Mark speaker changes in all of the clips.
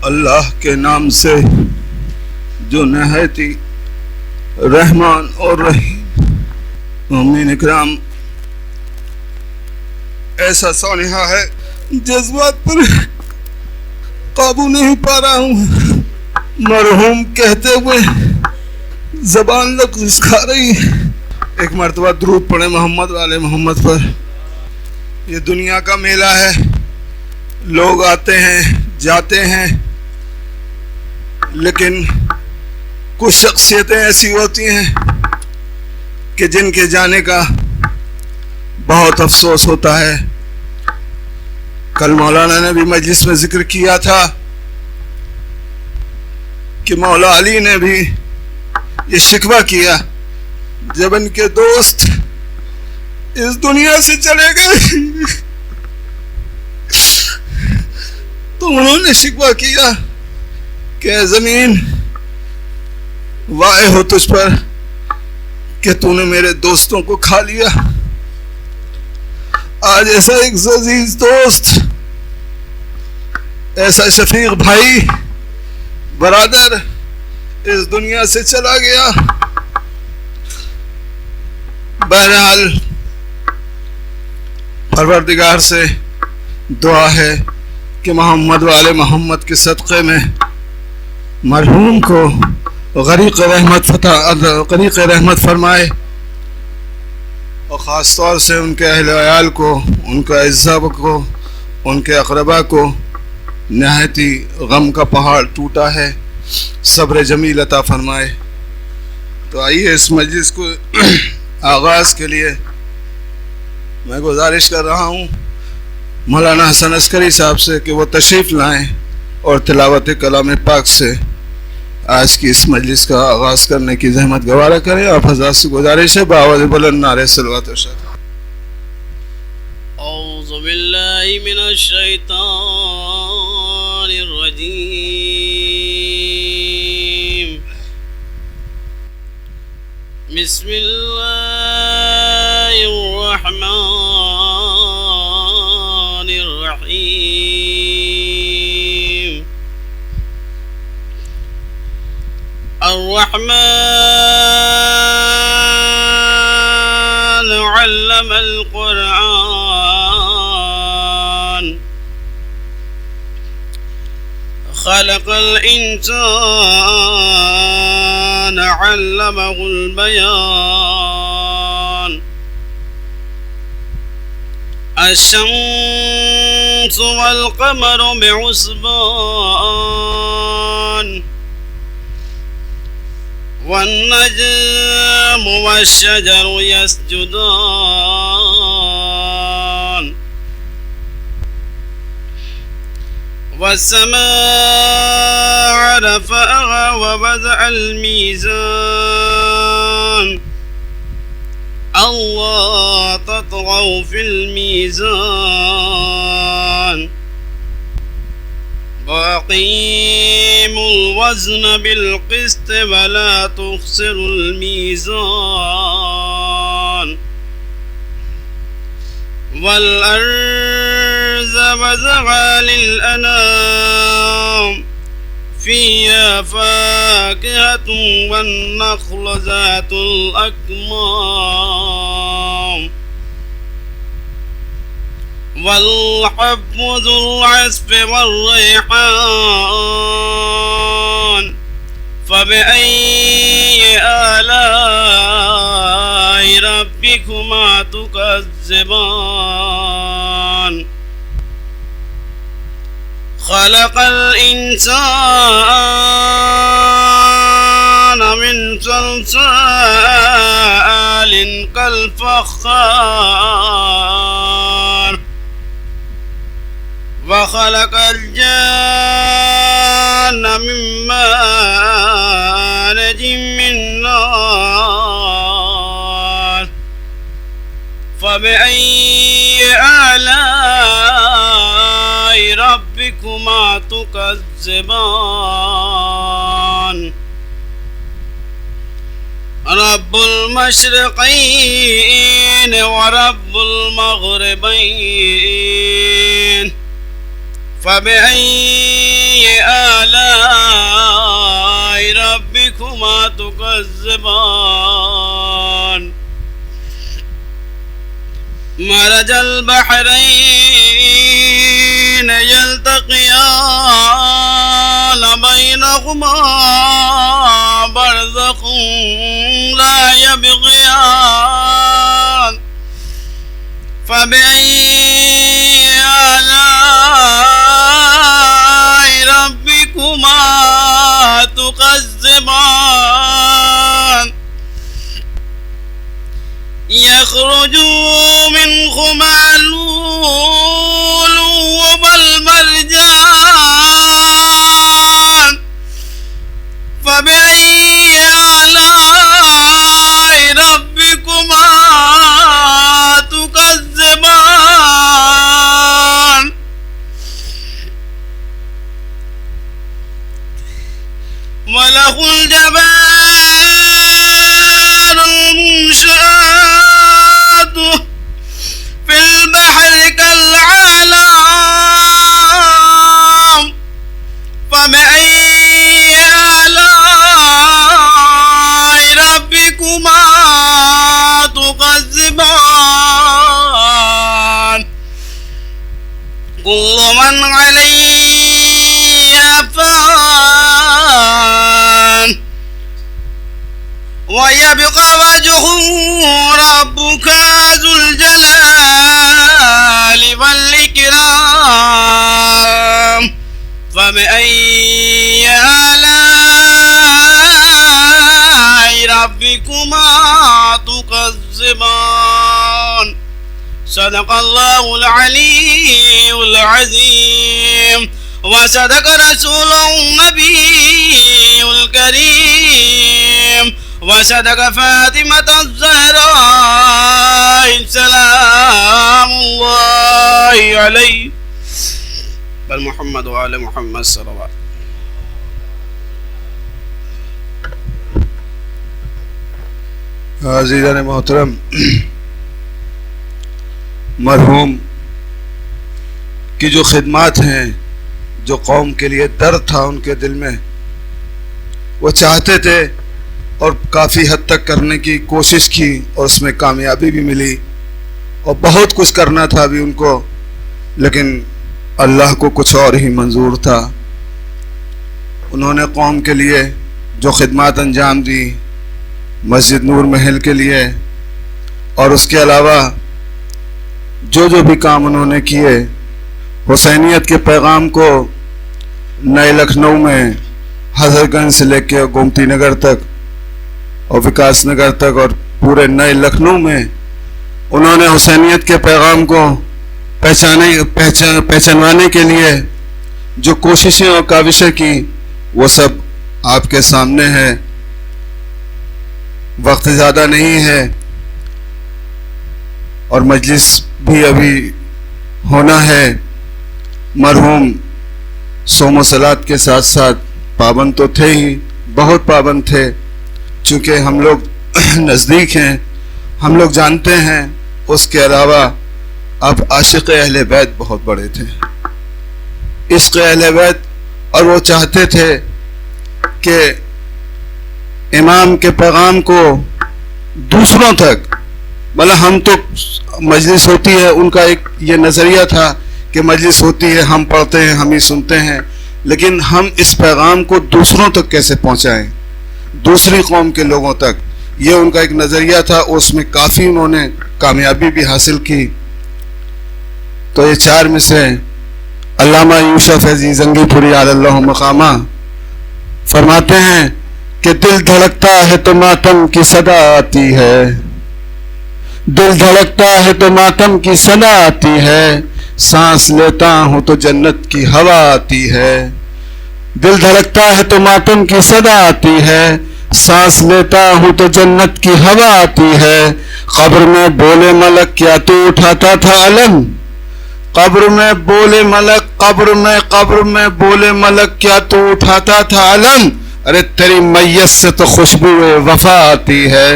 Speaker 1: اللہ کے نام سے جو نہایت رحمان اور رحیم۔ مومنین اکرام، ایسا سانحہ ہے، جذبات پر قابو نہیں پا رہا ہوں۔ مرحوم کہتے ہوئے زبان لفظ کھا رہی ہے۔ ایک مرتبہ درود پڑھیں محمد والے محمد پر۔ یہ دنیا کا میلہ ہے، لوگ آتے ہیں جاتے ہیں، لیکن کچھ شخصیتیں ایسی ہوتی ہیں کہ جن کے جانے کا بہت افسوس ہوتا ہے۔ کل مولانا نے بھی مجلس میں ذکر کیا تھا کہ مولا علی نے بھی یہ شکوہ کیا جب ان کے دوست اس دنیا سے چلے گئے تو انہوں نے شکوہ کیا کہ اے زمین وائے ہو تجھ پر کہ تو نے میرے دوستوں کو کھا لیا۔ آج ایسا ایک عزیز دوست، ایسا شفیق بھائی برادر اس دنیا سے چلا گیا۔ بہرحال پروردگار سے دعا ہے کہ محمد والے محمد کے صدقے میں مرحوم کو غریق رحمت فرمائے، اور خاص طور سے ان کے اہل عیال کو، ان کا اعزاء کو، ان کے اقربا کو نہایت ہی غم کا پہاڑ ٹوٹا ہے، صبر جمیل عطا فرمائے۔ تو آئیے اس مجلس کو آغاز کے لیے میں گزارش کر رہا ہوں مولانا حسن عسکری صاحب سے کہ وہ تشریف لائیں اور تلاوت کلام پاک سے آج کی اس مجلس کا آغاز کرنے کی زحمت گوارا کریں۔ آپ حضرات سے گزارش ہے بآواز بلند نعرہ صلوات و شکر۔
Speaker 2: اعوذ باللہ من الشیطان الرجیم، بسم اللہ الرحمن الرحیم۔ الرحمن علم القرآن، خلق الإنسان علمه البيان، الشمس والقمر بحسبان، والنجم والشجر يسجدان، والسماء رفعها ووضع الميزان، الله تطغوا في الميزان، وأقيموا الوزن بالقسط ولا تخسروا الميزان، والأرض وضعها للأنام، فيها فاكهة والنخل ذات الأكمام، والحب ذو العصف والريحان، فبأي آلاء ربكما تكذبان، خلق الإنسان من صلصال كالفخار، وخلق الجان من مارج من نار، فبأي آلاء ربكما تكذبان، رب المشرقين ورب المغربين، فبأي فبأي آلاء ربكما تكذبان مرج البحرين يلتقيان بينهما برزخ لا يبغيان فبأي آلاء ربكما تكذبان يخرج منهما اللؤلؤ والمرجان فبأي آلاء ربكما تكذبان وله الجبال المنشآت في البحر كالأعلام فبأي آلاء ربكما تكذبان كل من عليها فان ويبقى وجه ربك ذو الجلال والإكرام فبأي آلاء ربكما تكذبان صدق الله العلي العظيم وصدق رسوله النبي الكريم وصدق فاطمة الزهراء سلام الله عليه بل محمد وآل محمد صلوات.
Speaker 1: عزیزان محترم، مرحوم کی جو خدمات ہیں، جو قوم کے لیے درد تھا ان کے دل میں، وہ چاہتے تھے اور کافی حد تک کرنے کی کوشش کی اور اس میں کامیابی بھی ملی، اور بہت کچھ کرنا تھا بھی ان کو، لیکن اللہ کو کچھ اور ہی منظور تھا. انہوں نے قوم کے لیے جو خدمات انجام دی، مسجد نور محل کے لیے اور اس کے علاوہ جو بھی کام انہوں نے کیے، حسینیت کے پیغام کو نئے لکھنؤ میں حضرت گنج سے لے کے گومتی نگر تک اور وکاس نگر تک اور پورے نئے لکھنؤ میں انہوں نے حسینیت کے پیغام کو پہچانوانے کے لیے جو کوششیں اور کاوشیں کی، وہ سب آپ کے سامنے ہے. وقت زیادہ نہیں ہے اور مجلس بھی ابھی ہونا ہے. مرحوم صوم و صلات کے ساتھ ساتھ پابند تو تھے ہی، بہت پابند تھے، چونکہ ہم لوگ نزدیک ہیں، ہم لوگ جانتے ہیں. اس کے علاوہ اب عاشق اہل بیت بہت بڑے تھے، عشق اہل بیت، اور وہ چاہتے تھے کہ امام کے پیغام کو دوسروں تک، مطلب ہم تو مجلس ہوتی ہے، ان کا ایک یہ نظریہ تھا کہ مجلس ہوتی ہے، ہم پڑھتے ہیں، ہم ہی سنتے ہیں، لیکن ہم اس پیغام کو دوسروں تک کیسے پہنچائیں، دوسری قوم کے لوگوں تک، یہ ان کا ایک نظریہ تھا. اس میں کافی انہوں نے کامیابی بھی حاصل کی. تو یہ چار میں سے علامہ یوسف فیضی زنگی پوری علی اللہ مقامہ فرماتے ہیں کہ دل دھڑکتا ہے تو ماتم کی صدا آتی ہے، دل دھڑکتا ہے تو ماتم کی صدا آتی ہے، سانس لیتا ہوں تو جنت کی ہوا آتی ہے. دل دھڑکتا ہے تو ماتم کی صدا آتی ہے، سانس لیتا ہوں تو جنت کی ہوا آتی ہے. قبر میں بولے ملک کیا تو اٹھاتا تھا علم، قبر میں بولے ملک، قبر میں بولے ملک کیا تو اٹھاتا تھا علم. ارے تیری میت سے تو خوشبو وفا آتی ہے،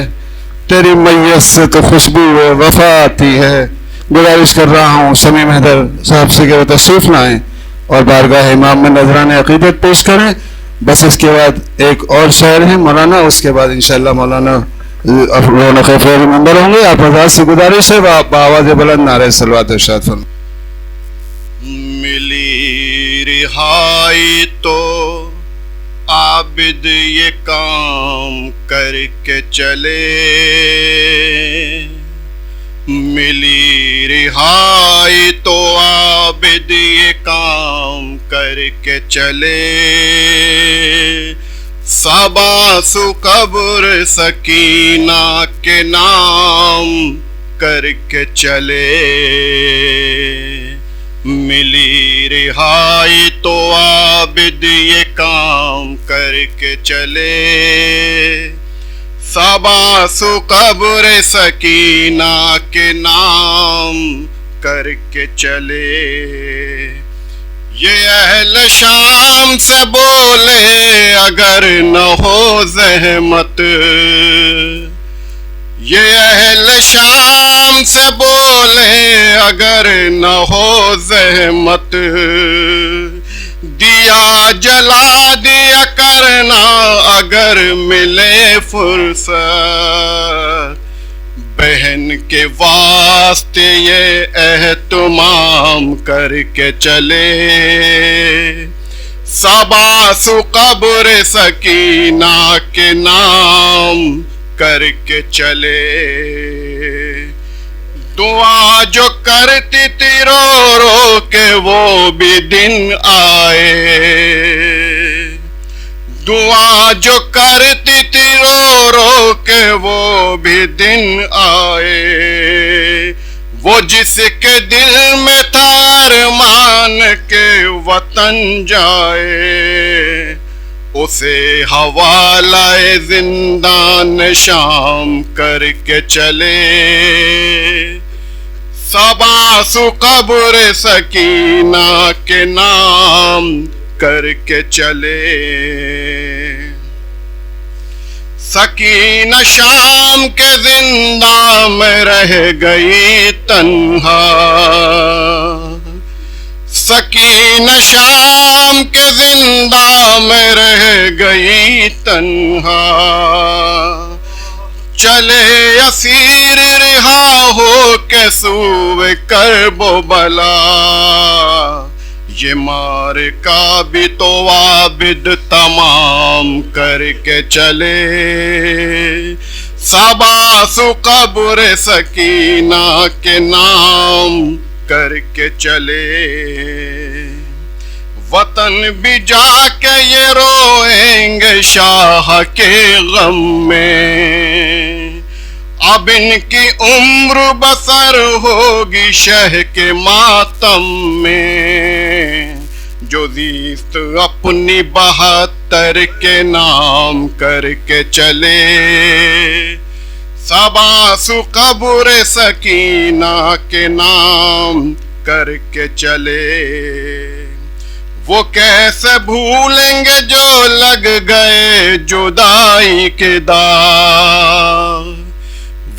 Speaker 1: تیری میت سے تو خوشبو وفا آتی ہے. گزارش کر رہا ہوں سمیم حیدر صاحب سے کہ وہ تشریف لائیں اور بارگاہ امام میں نذران عقیدت پیش کریں. بس اس کے بعد ایک اور شعر ہے مولانا، اس کے بعد انشاءاللہ مولانا رونق فیض ممبر ہوں گے. آپ حضرات سے گزارش ہے بآواز بلند نعرہ صلوات ارشاد فرمائیں.
Speaker 2: ملی رہائی تو عابد یہ کام کر کے چلے، ملی رہائی تو عابد یہ کام کر کے چلے، سباس قبر سکینہ کے نام کر کے چلے، ملی رہائی تو عابد یہ کام کر کے چلے، سباس قبر سکینہ کے نام کر کے چلے. یہ اہل شام سے بولے اگر نہ ہو زحمت، یہ اہل شام سے بولے اگر نہ ہو زحمت، دیا جلا دیا کرنا اگر ملے فرصت، بہن کے واسطے یہ اہتمام کر کے چلے، سباس قبر سکینہ کے نام کر کے چلے. دعا جو کرتی تھی رو رو کے وہ بھی دن آئے، دعا جو کرتی تھی رو رو کے وہ بھی دن آئے، وہ جس کے دل میں تھا ارمان کے وطن جائے، اسے حوالہ زندان شام کر کے چلے، سباس قبر سکینہ کے نام کر کے چلے. سکینہ شام کے زندان میں رہ گئی تنہا، سکینہ شام کے زندان میں رہ گئی تنہا، چلے اسیر رہا ہو کے سوئے کرب و بلا، یہ مار کا بھی تو عابد تمام کر کے چلے، سباس قبر سکینہ کے نام کر کے چلے. وطن بھی جا کے یہ روئیں گے شاہ کے غم میں، اب ان کی عمر بسر ہوگی شہ کے ماتم میں، جو زیست اپنی 72 کے نام کر کے چلے، سباس قبر سکینہ کے نام کر کے چلے. وہ کیسے بھولیں گے جو لگ گئے جدائی کے داغ،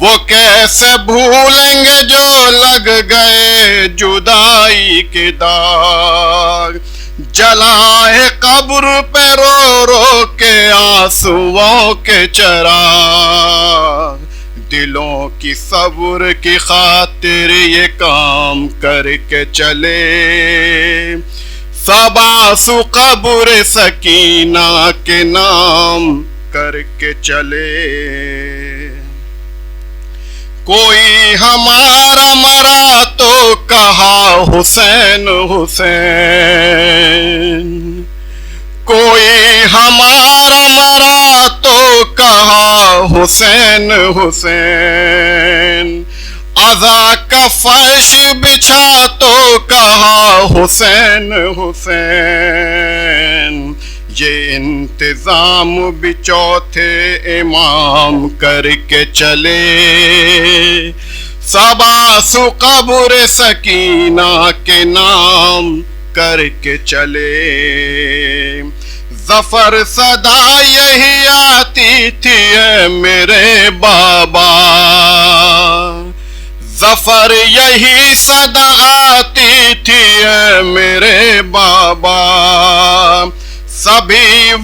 Speaker 2: وہ کیسے بھولیں گے جو لگ گئے جدائی کے داغ، جلائے قبر پہ رو رو کے آنسوؤں کے چراغ، دلوں کی صبر کی خاطر یہ کام کر کے چلے، سباس قبر سکینہ کے نام کر کے چلے. کوئی ہمارا مرا تو کہا حسین حسین، کوئی ہمارا مرا تو کہا حسین حسین، عزا کا فرش بچھا تو کہا حسین حسین، یہ انتظام بھی چوتھے امام کر کے چلے، سباس قبر سکینہ کے نام کر کے چلے. ظفر صدا یہی آتی تھی اے میرے بابا، ظفر یہی صدا آتی تھی اے میرے بابا،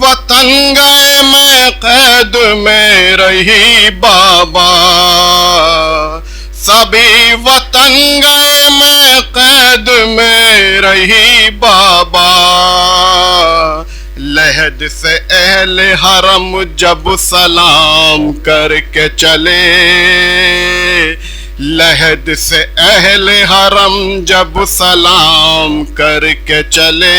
Speaker 2: وطن گئے میں قید میں رہی بابا، سبھی وطن گئے میں قید میں رہی بابا، لحد سے اہل حرم جب سلام کر کے چلے، لحد سے اہل حرم جب سلام کر کے چلے،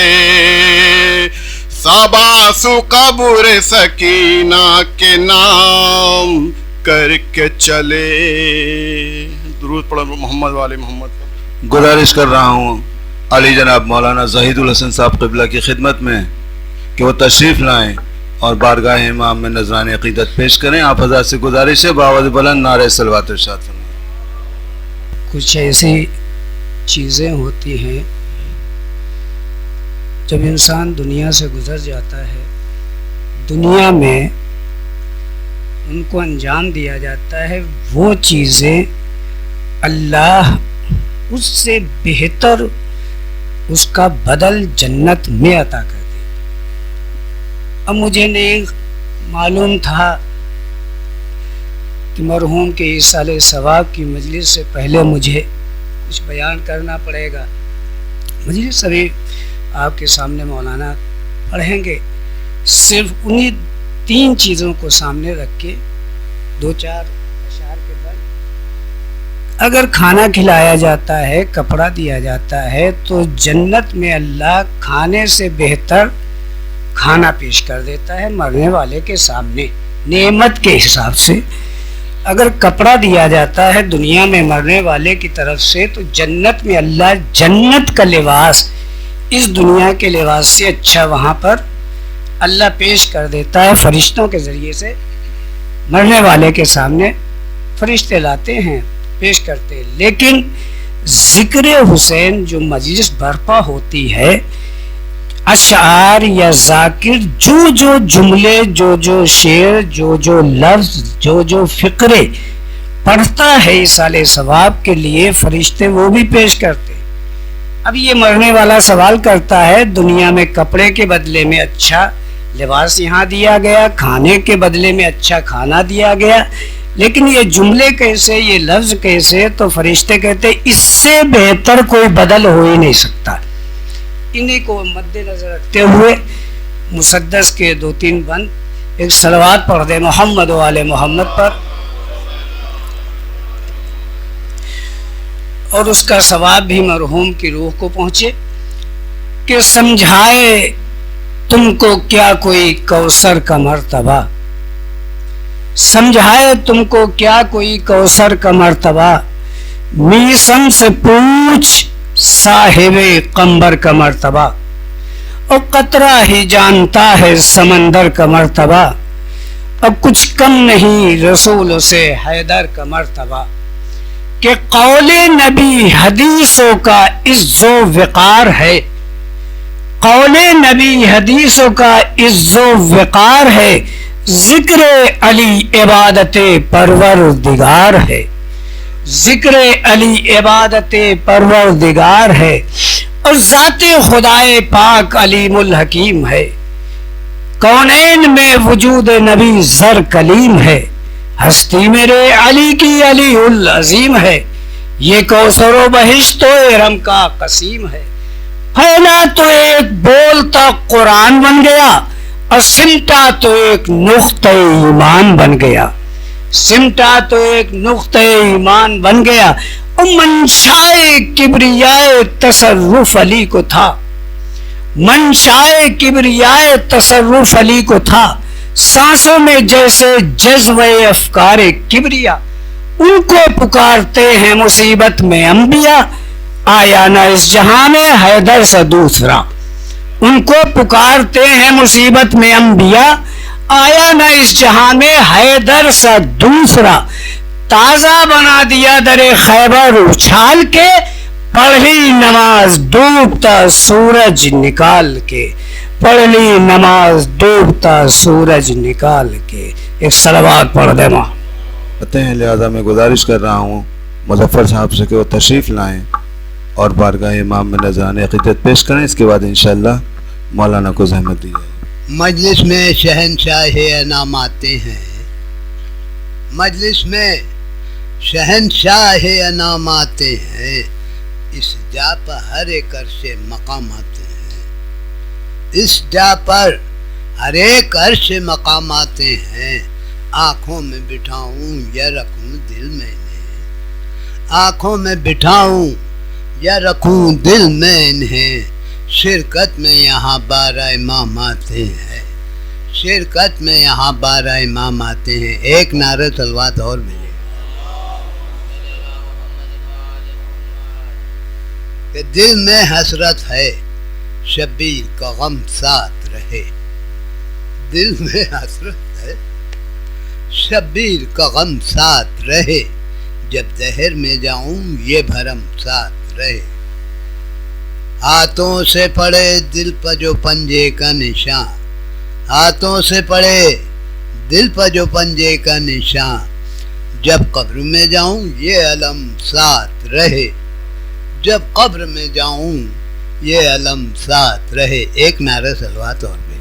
Speaker 2: سباسو قبر سکینہ کے نام کر کے چلے۔ درود پڑھو محمد والے محمد پر۔
Speaker 1: گزارش کر رہا ہوں علی جناب مولانا زہید الحسن صاحب قبلہ کی خدمت میں کہ وہ تشریف لائیں اور بارگاہ امام میں نذران عقیدت پیش کریں۔ آپ حضرات سے گزارش ہے بآواز بلند نعرہ صلوات ارشاد فرمائیں۔
Speaker 3: کچھ ایسی چیزیں ہوتی ہیں جب انسان دنیا سے گزر جاتا ہے، دنیا میں ان کو انجام دیا جاتا ہے، وہ چیزیں اللہ اس سے بہتر اس کا بدل جنت میں عطا کر دی۔ اب مجھے نہیں معلوم تھا کہ مرحوم کے ایصال ثواب کی مجلس سے پہلے مجھے کچھ بیان کرنا پڑے گا۔ مجلس ابھی آپ کے سامنے مولانا پڑھیں گے، صرف انہی 3 چیزوں کو سامنے رکھ کے 2-4 اشعار کے بعد اگر کھانا کھلایا جاتا ہے، کپڑا دیا جاتا ہے، تو جنت میں اللہ کھانے سے بہتر کھانا پیش کر دیتا ہے مرنے والے کے سامنے نعمت کے حساب سے۔ اگر کپڑا دیا جاتا ہے دنیا میں مرنے والے کی طرف سے، تو جنت میں اللہ جنت کا لباس اس دنیا کے لباس سے اچھا وہاں پر اللہ پیش کر دیتا ہے، فرشتوں کے ذریعے سے مرنے والے کے سامنے فرشتے لاتے ہیں، پیش کرتے ہیں۔ لیکن ذکر حسین جو مجلس برپا ہوتی ہے، اشعار یا ذاکر جو جملے، جو شعر، جو لفظ، جو فقرے پڑھتا ہے ایصال ثواب کے لیے، فرشتے وہ بھی پیش کرتے۔ اب یہ مرنے والا سوال کرتا ہے، دنیا میں کپڑے کے بدلے میں اچھا لباس یہاں دیا گیا، کھانے کے بدلے میں اچھا کھانا دیا گیا، لیکن یہ جملے کیسے، یہ لفظ کیسے؟ تو فرشتے کہتے اس سے بہتر کوئی بدل ہو ہی نہیں سکتا۔ انہی کو مد نظر رکھتے ہوئے مسدس کے 2-3 بند ایک صلوات پڑھ دے محمد والے محمد پر، اور اس کا ثواب بھی مرحوم کی روح کو پہنچے کہ سمجھائے تم کو کیا کوئی کوثر کا مرتبہ، سمجھائے تم کو کیا کوئی کوثر کا مرتبہ، میسم سے پوچھ صاحب قمبر کا مرتبہ، اور قطرہ ہی جانتا ہے سمندر کا مرتبہ، اب کچھ کم نہیں رسول سے حیدر کا مرتبہ، کہ قول نبی حدیثوں کا عز و وقار ہے، قول نبی حدیثوں کا عز و وقار ہے، ذکر علی عبادت پروردگار ہے، ذکر علی عبادت پروردگار ہے، اور ذات خدائے پاک علیم الحکیم ہے، کونین میں وجود نبی زر کلیم ہے، ہستی میرے علی کی علی العظیم ہے، یہ کوثر و بہشت و ارم کا قسیم ہے، پھیلا تو ایک بولتا قرآن بن گیا، اور سمٹا تو ایک نقطہ ایمان بن گیا، سمٹا تو ایک نقطہ ایمان بن گیا، اور منشائے کبریائے تصرف علی کو تھا، منشائے کبریائے تصرف علی کو تھا، سانسوں میں جیسے جذبہ افکار کبریا، ان کو پکارتے ہیں مصیبت میں انبیاء، آیا نہ اس جہاں میں حیدر سے دوسرا، ان کو پکارتے ہیں مصیبت میں انبیاء، آیا نہ اس جہاں میں حیدر سے دوسرا، تازہ بنا دیا در خیبر اچھال کے، پڑھ لی نماز ڈوبتا سورج نکال کے، پڑھ لی نماز ڈوبتا سورج نکال کے۔ ایک صلوات پڑھ دے ماں
Speaker 1: پتہ ہیں، لہذا میں گزارش کر رہا ہوں مظفر صاحب سے کہ وہ تشریف لائیں اور بارگاہ امام میں نذران عقیدت پیش کریں، اس کے بعد انشاءاللہ مولانا کو زحمت دی جائے۔
Speaker 4: مجلس میں شہنشاہ انعام آتے ہیں، مجلس میں شہنشاہ انعام آتے ہیں، اس جا پر ہر ایک عرش مقام آتے ہیں، اس جا پر ہر ایک عرش مقام آتے ہیں، آنکھوں میں بٹھاؤں یا رکھوں دل میں انہیں، آنکھوں میں بٹھاؤں یا رکھوں دل میں انہیں، شرکت میں یہاں 12 امام آتے ہیں، شرکت میں یہاں 12 امام آتے ہیں۔ ایک نعرہ صلوات اور ملے کہ دل میں حسرت ہے شبیر کا غم ساتھ رہے، دل میں حسرت ہے شبیر کا غم ساتھ رہے، جب زہر میں جاؤں یہ بھرم ساتھ رہے، ہاتھوں سے پڑے دل پر جو پنجے کا نشان، ہاتھوں سے پڑے دل پر جو پنجے کا نشان، جب قبر میں جاؤں یہ علم ساتھ رہے، جب قبر میں جاؤں یہ علم ساتھ رہے۔ ایک نعرہ صلوات اور بھی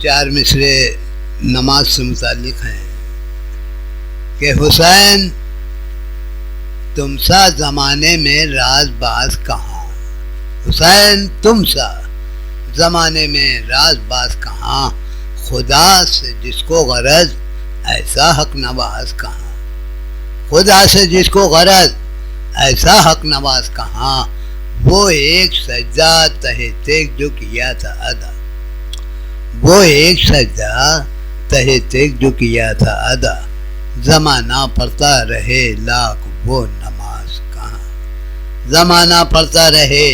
Speaker 4: 4 مصرے نماز سے متعلق ہیں کہ حسین تم سا زمانے میں راز باز کہاں، حسین تم سا زمانے میں راز باز کہاں، خدا سے جس کو غرض ایسا حق نواز کہاں، خدا سے جس کو غرض ایسا حق نواز کہاں، وہ ایک سجدہ تہ تیغ جو کیا تھا ادا، وہ ایک سجدہ تہ تیغ جو کیا تھا ادا، زمانہ پڑھتا رہے لاکھ وہ نماز کہاں، زمانہ پڑھتا رہے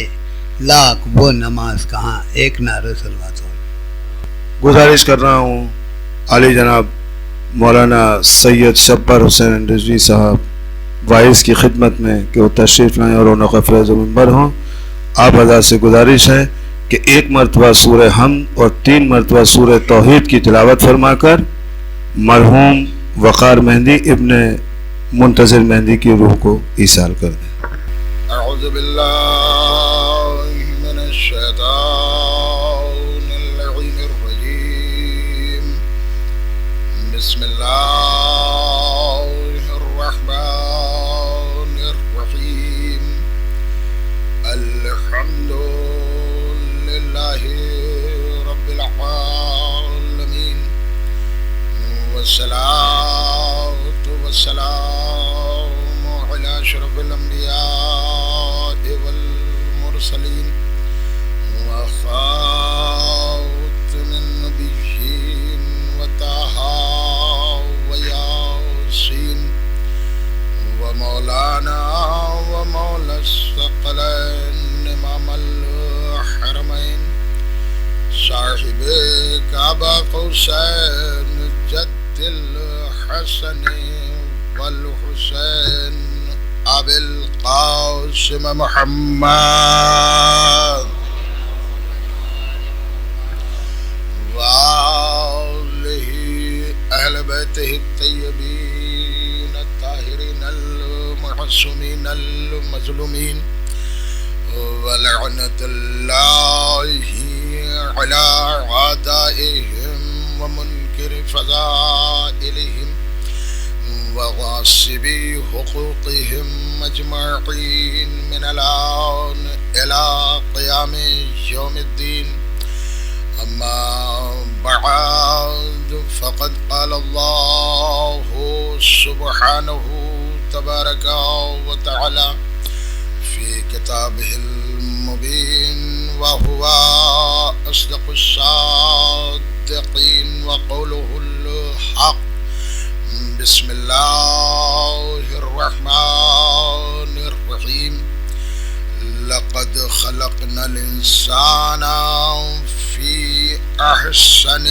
Speaker 4: لاکھ وہ نماز کہاں۔ ایک نعرہ صلوات ہو۔
Speaker 1: گزارش کر رہا ہوں علی جناب مولانا سید شبر حسین رضوی صاحب وائس کی خدمت میں کہ وہ تشریف لائیں اور رونق افروز منبر ہوں۔ آپ حضرات سے گزارش ہے کہ 1 مرتبہ سورہ حمد اور 3 مرتبہ سورہ توحید کی تلاوت فرما کر مرحوم وقار مہندی ابن منتظر مہندی کی روح کو ایصال کر دیں۔
Speaker 2: اعوذ باللہ من الشیطان اللعین الرجیم، بسم اللہ الرحمن الرحیم، الحمد للہ رب العالمین، والصلاة والسلام على أشرف الأنبياء والمرسلين وخاتم النبيين وطه وياسين ومولانا ومولى الثقلين إمام الحرمين صاحب كعبة قوسين جد الحسن والحسين أبي القاسم محمد وآله أهل بيته الطيبين الطاهرين المعصومين المظلومين، ولعنة الله على أعدائهم ومنكر فضائلهم وغاصبي حقوقهم أجمعين من الآن إلى قيام يوم الدين، أما بعد فقد قال الله سبحانه تبارك وتعالى في كتابه المبين وهو أصدق الصادقين وقوله الحق، بسم الله الرحمن الرحيم، لقد خلقنا الإنسان في أحسن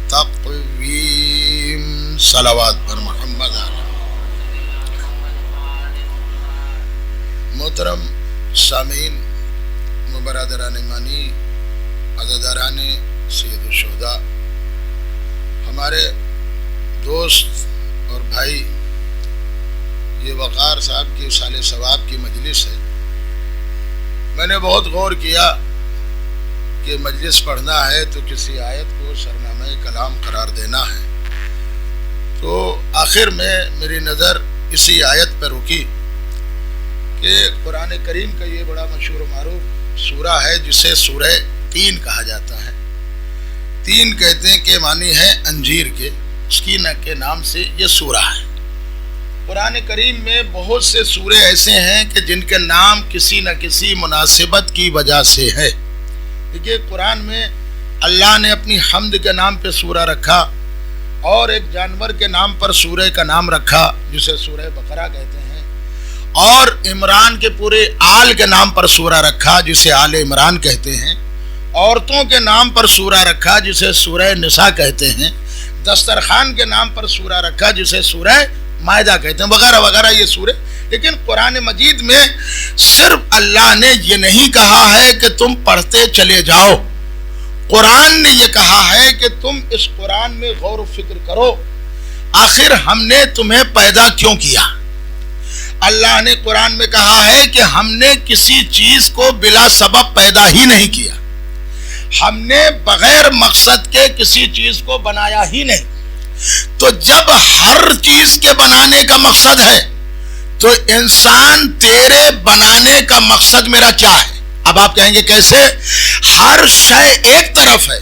Speaker 2: تقويم۔ صلوات پر محمد علیہ۔ محترم سامعین، برادران ایمانی، عزاداران سید الشہداء، ہمارے دوست اور بھائی، یہ وقار صاحب کی سال ثواب کی مجلس ہے۔
Speaker 1: میں نے بہت غور کیا کہ مجلس پڑھنا ہے تو کسی آیت کو سرنامہ کلام قرار دینا ہے، تو آخر میں میری نظر اسی آیت پر رکی کہ قرآن کریم کا یہ بڑا مشہور و معروف سورہ ہے جسے سورہ تین کہا جاتا ہے۔ تین کہتے ہیں کہ معنی ہے انجیر کے، اس کی کے نام سے یہ سورہ ہے۔ قرآن کریم میں بہت سے سورے ایسے ہیں کہ جن کے نام کسی نہ کسی مناسبت کی وجہ سے ہے۔ دیکھیے قرآن میں اللہ نے اپنی حمد کے نام پہ سورہ رکھا، اور ایک جانور کے نام پر سورہ کا نام رکھا جسے سورہ بقرہ کہتے ہیں، اور عمران کے پورے آل کے نام پر سورہ رکھا جسے آل عمران کہتے ہیں، عورتوں کے نام پر سورہ رکھا جسے سورہ نساء کہتے ہیں، دسترخوان کے نام پر سورہ رکھا جسے سورہ مائدہ کہتے ہیں، وغیرہ وغیرہ یہ سورے۔ لیکن قرآن مجید میں صرف اللہ نے یہ نہیں کہا ہے کہ تم پڑھتے چلے جاؤ، قرآن نے یہ کہا ہے کہ تم اس قرآن میں غور و فکر کرو، آخر ہم نے تمہیں پیدا کیوں کیا۔ اللہ نے قرآن میں کہا ہے کہ ہم نے کسی چیز کو بلا سبب پیدا ہی نہیں کیا، ہم نے بغیر مقصد کے کسی چیز کو بنایا ہی نہیں۔ تو جب ہر چیز کے بنانے کا مقصد ہے تو انسان تیرے بنانے کا مقصد میرا کیا ہے؟ اب آپ کہیں گے کیسے؟ ہر شے ایک طرف ہے،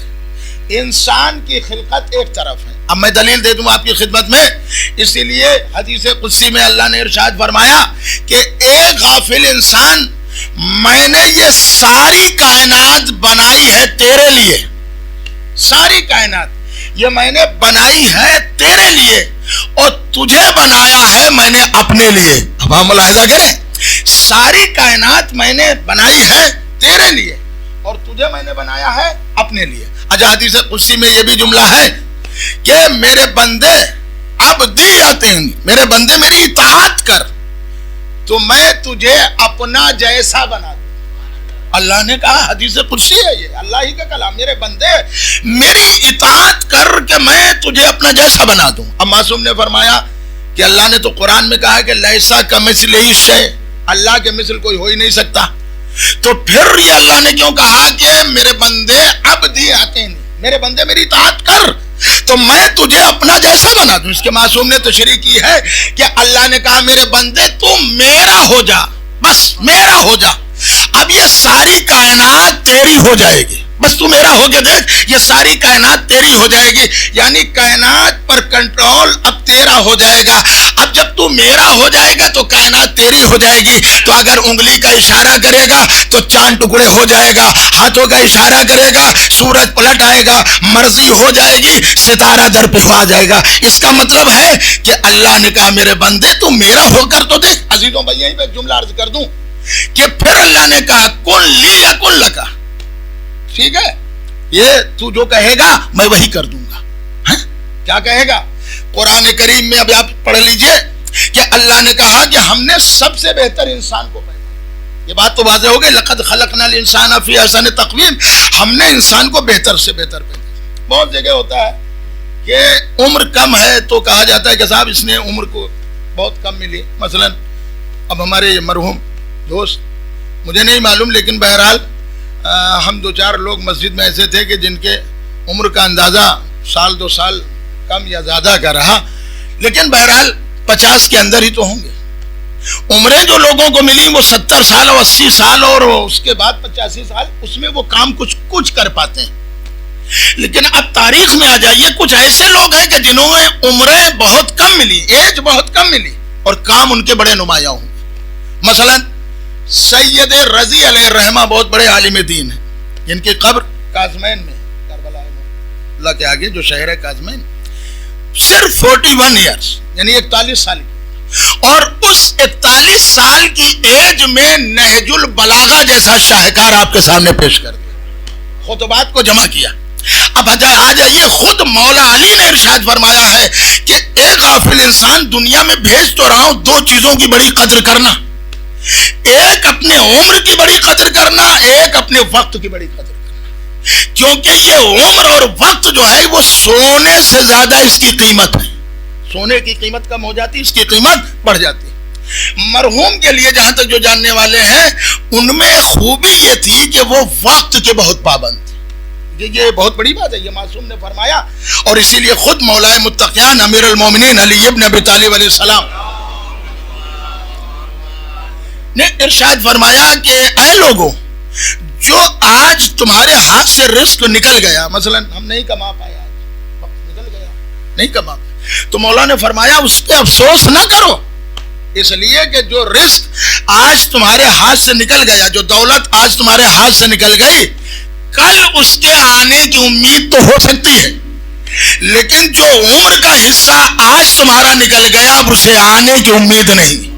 Speaker 1: انسان کی خلقت ایک طرف ہے۔ اب میں دلیل دے دوں آپ کی خدمت میں، اسی لیے حدیث قدسی میں اللہ نے ارشاد فرمایا کہ ایک غافل انسان، میں نے یہ ساری کائنات بنائی ہے تیرے لیے، ساری کائنات یہ میں نے بنائی ہے تیرے لیے، اور تجھے بنایا ہے میں نے اپنے لیے۔ اب ہم ملاحظہ کریں، ساری کائنات میں نے بنائی ہے تیرے لیے اور تجھے میں نے بنایا ہے اپنے لیے۔ اچھا حدیث قدسی میں یہ بھی جملہ ہے کہ میرے بندے عبدی آتین، میرے بندے میری اطاعت کر تو میں تجھے اپنا جیسا بنا دوں۔ اللہ نے کہا، حدیث قدسی ہے یہ، اللہ ہی کا کلام، میرے بندے میری اطاعت کر کہ میں تجھے اپنا جیسا بنا دوں۔ اب معصوم نے فرمایا کہ اللہ نے تو قرآن میں کہا کہ لیسا کمثلہ شیء، اللہ کے مثل کوئی ہو ہی نہیں سکتا، تو پھر یہ اللہ نے کیوں کہا کہ میرے بندے عبدی آتین، میرے بندے میری اطاعت کر تو میں تجھے اپنا جیسا بنا دوں۔ اس کے معصوم نے تشریح کی ہے کہ اللہ نے کہا میرے بندے تو میرا ہو جا، بس میرا ہو جا، اب یہ ساری کائنات تیری ہو جائے گی، بس تو میرا ہو کے دیکھ، یہ ساری کائنات تیری ہو جائے گی، یعنی کائنات پر کنٹرول اب تیرا ہو جائے گا۔ اب جب تو میرا ہو جائے گا تو کائنات تیری ہو جائے گی، تو اگر انگلی کا اشارہ کرے گا تو چاند ٹکڑے ہو جائے گا، ہاتھوں کا اشارہ کرے گا سورج پلٹ آئے گا، مرضی ہو جائے گی ستارہ در پہ آ جائے گا۔ اس کا مطلب ہے کہ اللہ نے کہا میرے بندے تو میرا ہو کر تو دیکھ۔ عزیزوں بھائی یہیں پہ ایک جملہ عرض کر دوں کہ پھر اللہ نے کہا کن لی یکن لکا، ٹھیک ہے، یہ تو جو کہے گا میں وہی کر دوں گا۔ کیا کہے گا؟ قرآن کریم میں اب آپ پڑھ لیجئے کہ اللہ نے کہا کہ ہم نے سب سے بہتر انسان کو پیدا، یہ بات تو واضح ہو گئی، لقد خلقنا الانسان فی احسن تقویم، ہم نے انسان کو بہتر سے بہتر پیدا۔ بہت جگہ ہوتا ہے کہ عمر کم ہے تو کہا جاتا ہے کہ صاحب اس نے عمر کو بہت کم ملی، مثلا اب ہمارے یہ مرحوم دوست، مجھے نہیں معلوم لیکن بہرحال ہم دو چار لوگ مسجد میں ایسے تھے کہ جن کے عمر کا اندازہ سال دو سال کم یا زیادہ کا رہا، لیکن بہرحال 50 کے اندر ہی تو ہوں گے۔ عمریں جو لوگوں کو ملی وہ 70 سال اور 80 سال اور اس کے بعد 85 سال، اس میں وہ کام کچھ کر پاتے ہیں۔ لیکن اب تاریخ میں آ جائیے، کچھ ایسے لوگ ہیں کہ جنہوں نے عمریں بہت کم ملی، ایج بہت کم ملی اور کام ان کے بڑے نمایاں ہوں گے۔ مثلا سید رضی علیہ الرحمہ بہت بڑے عالم دین ہیں، جن کی قبر کاظمین میں، کربلا اللہ کے آگے جو شہر ہے کاظمین، صرف 41 ایئرز یعنی 41 سال کی، اور اس 41 سال کی ایج میں نہج البلاغہ جیسا شاہکار آپ کے سامنے پیش کر دیا، خطبات کو جمع کیا۔ اب آ جائیے، خود مولا علی نے ارشاد فرمایا ہے کہ ایک غافل انسان دنیا میں بھیج تو رہا ہوں دو چیزوں کی بڑی قدر کرنا، ایک اپنے عمر کی بڑی قدر کرنا، ایک اپنے وقت کی بڑی قدر کرنا، کیونکہ یہ عمر اور وقت جو ہے وہ سونے سے زیادہ اس کی قیمت ہے۔ سونے کی قیمت کم ہو جاتی، اس کی قیمت بڑھ جاتی ہے۔
Speaker 5: مرحوم کے لیے جہاں تک جو جاننے والے ہیں ان میں خوبی یہ تھی کہ وہ وقت کے بہت پابند تھے. یہ بہت بڑی بات ہے, یہ معصوم نے فرمایا. اور اسی لیے خود مولا متقیان امیر المومنین علی ابن ابی طالب علیہ السلام نے ارشاد فرمایا کہ اے لوگوں, جو آج تمہارے ہاتھ سے رزق نکل گیا, مثلا ہم نہیں کما پائے, آج نکل گیا نہیں کما, تو مولا نے فرمایا اس پہ افسوس نہ کرو, اس لیے کہ جو رزق آج تمہارے ہاتھ سے نکل گیا, جو دولت آج تمہارے ہاتھ سے نکل گئی, کل اس کے آنے کی امید تو ہو سکتی ہے, لیکن جو عمر کا حصہ آج تمہارا نکل گیا اب اسے آنے کی امید نہیں.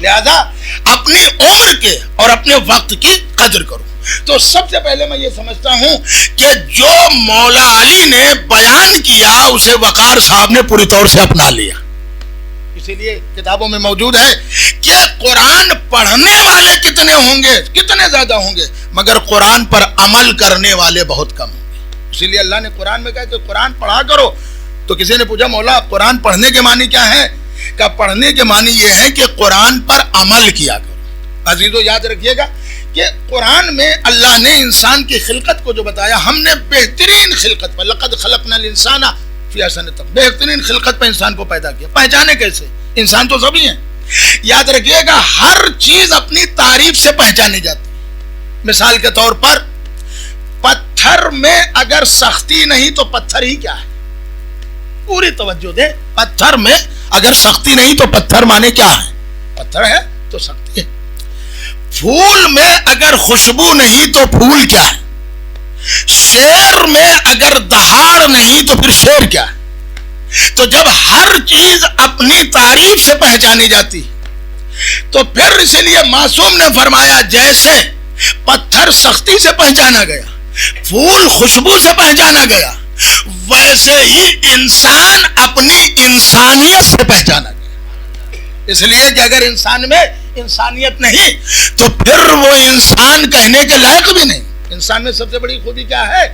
Speaker 5: لہذا اپنی عمر کے اور اپنے وقت کی قدر کرو. تو سب سے پہلے میں یہ سمجھتا ہوں کہ جو مولا علی نے بیان کیا اسے وقار صاحب نے پوری طور سے اپنا لیا. اسی لیے کتابوں میں موجود ہے کہ قرآن پڑھنے والے کتنے ہوں گے, کتنے زیادہ ہوں گے, مگر قرآن پر عمل کرنے والے بہت کم ہوں گے. اسی لیے اللہ نے قرآن میں کہا کہ قرآن پڑھا کرو. تو کسی نے پوچھا مولا قرآن پڑھنے کے معنی کیا ہے؟ کہ پڑھنے کے معنی یہ ہے کہ قرآن پر عمل کیا کرو. عزیزو یاد رکھیے گا کہ قرآن میں اللہ نے انسان کی خلقت کو جو بتایا, ہم نے بہترین خلقت پر, لقد خلقنا الانسان فی احسن تقویم, بہترین خلقت پر انسان کو پیدا کیا. پہچانے کیسے؟ انسان تو سبھی ہیں. یاد رکھیے گا ہر چیز اپنی تعریف سے پہچانی جاتی ہے. مثال کے طور پر پتھر میں اگر سختی نہیں تو پتھر ہی کیا ہے؟ پوری توجہ دے, پتھر میں اگر سختی نہیں تو پتھر مانے کیا ہے؟ پتھر ہے تو سختی ہے. پھول میں اگر خوشبو نہیں تو پھول کیا ہے؟ شیر میں اگر دہاڑ نہیں تو پھر شیر کیا ہے؟ تو جب ہر چیز اپنی تعریف سے پہچانی جاتی تو پھر اسی لیے معصوم نے فرمایا جیسے پتھر سختی سے پہچانا گیا, پھول خوشبو سے پہچانا گیا, ویسے ہی انسان اپنی انسانیت سے پہچانا گیا. اس لیے کہ اگر انسان میں انسانیت نہیں تو پھر وہ انسان کہنے کے لائق بھی نہیں. انسان میں سب سے بڑی خوبی کیا ہے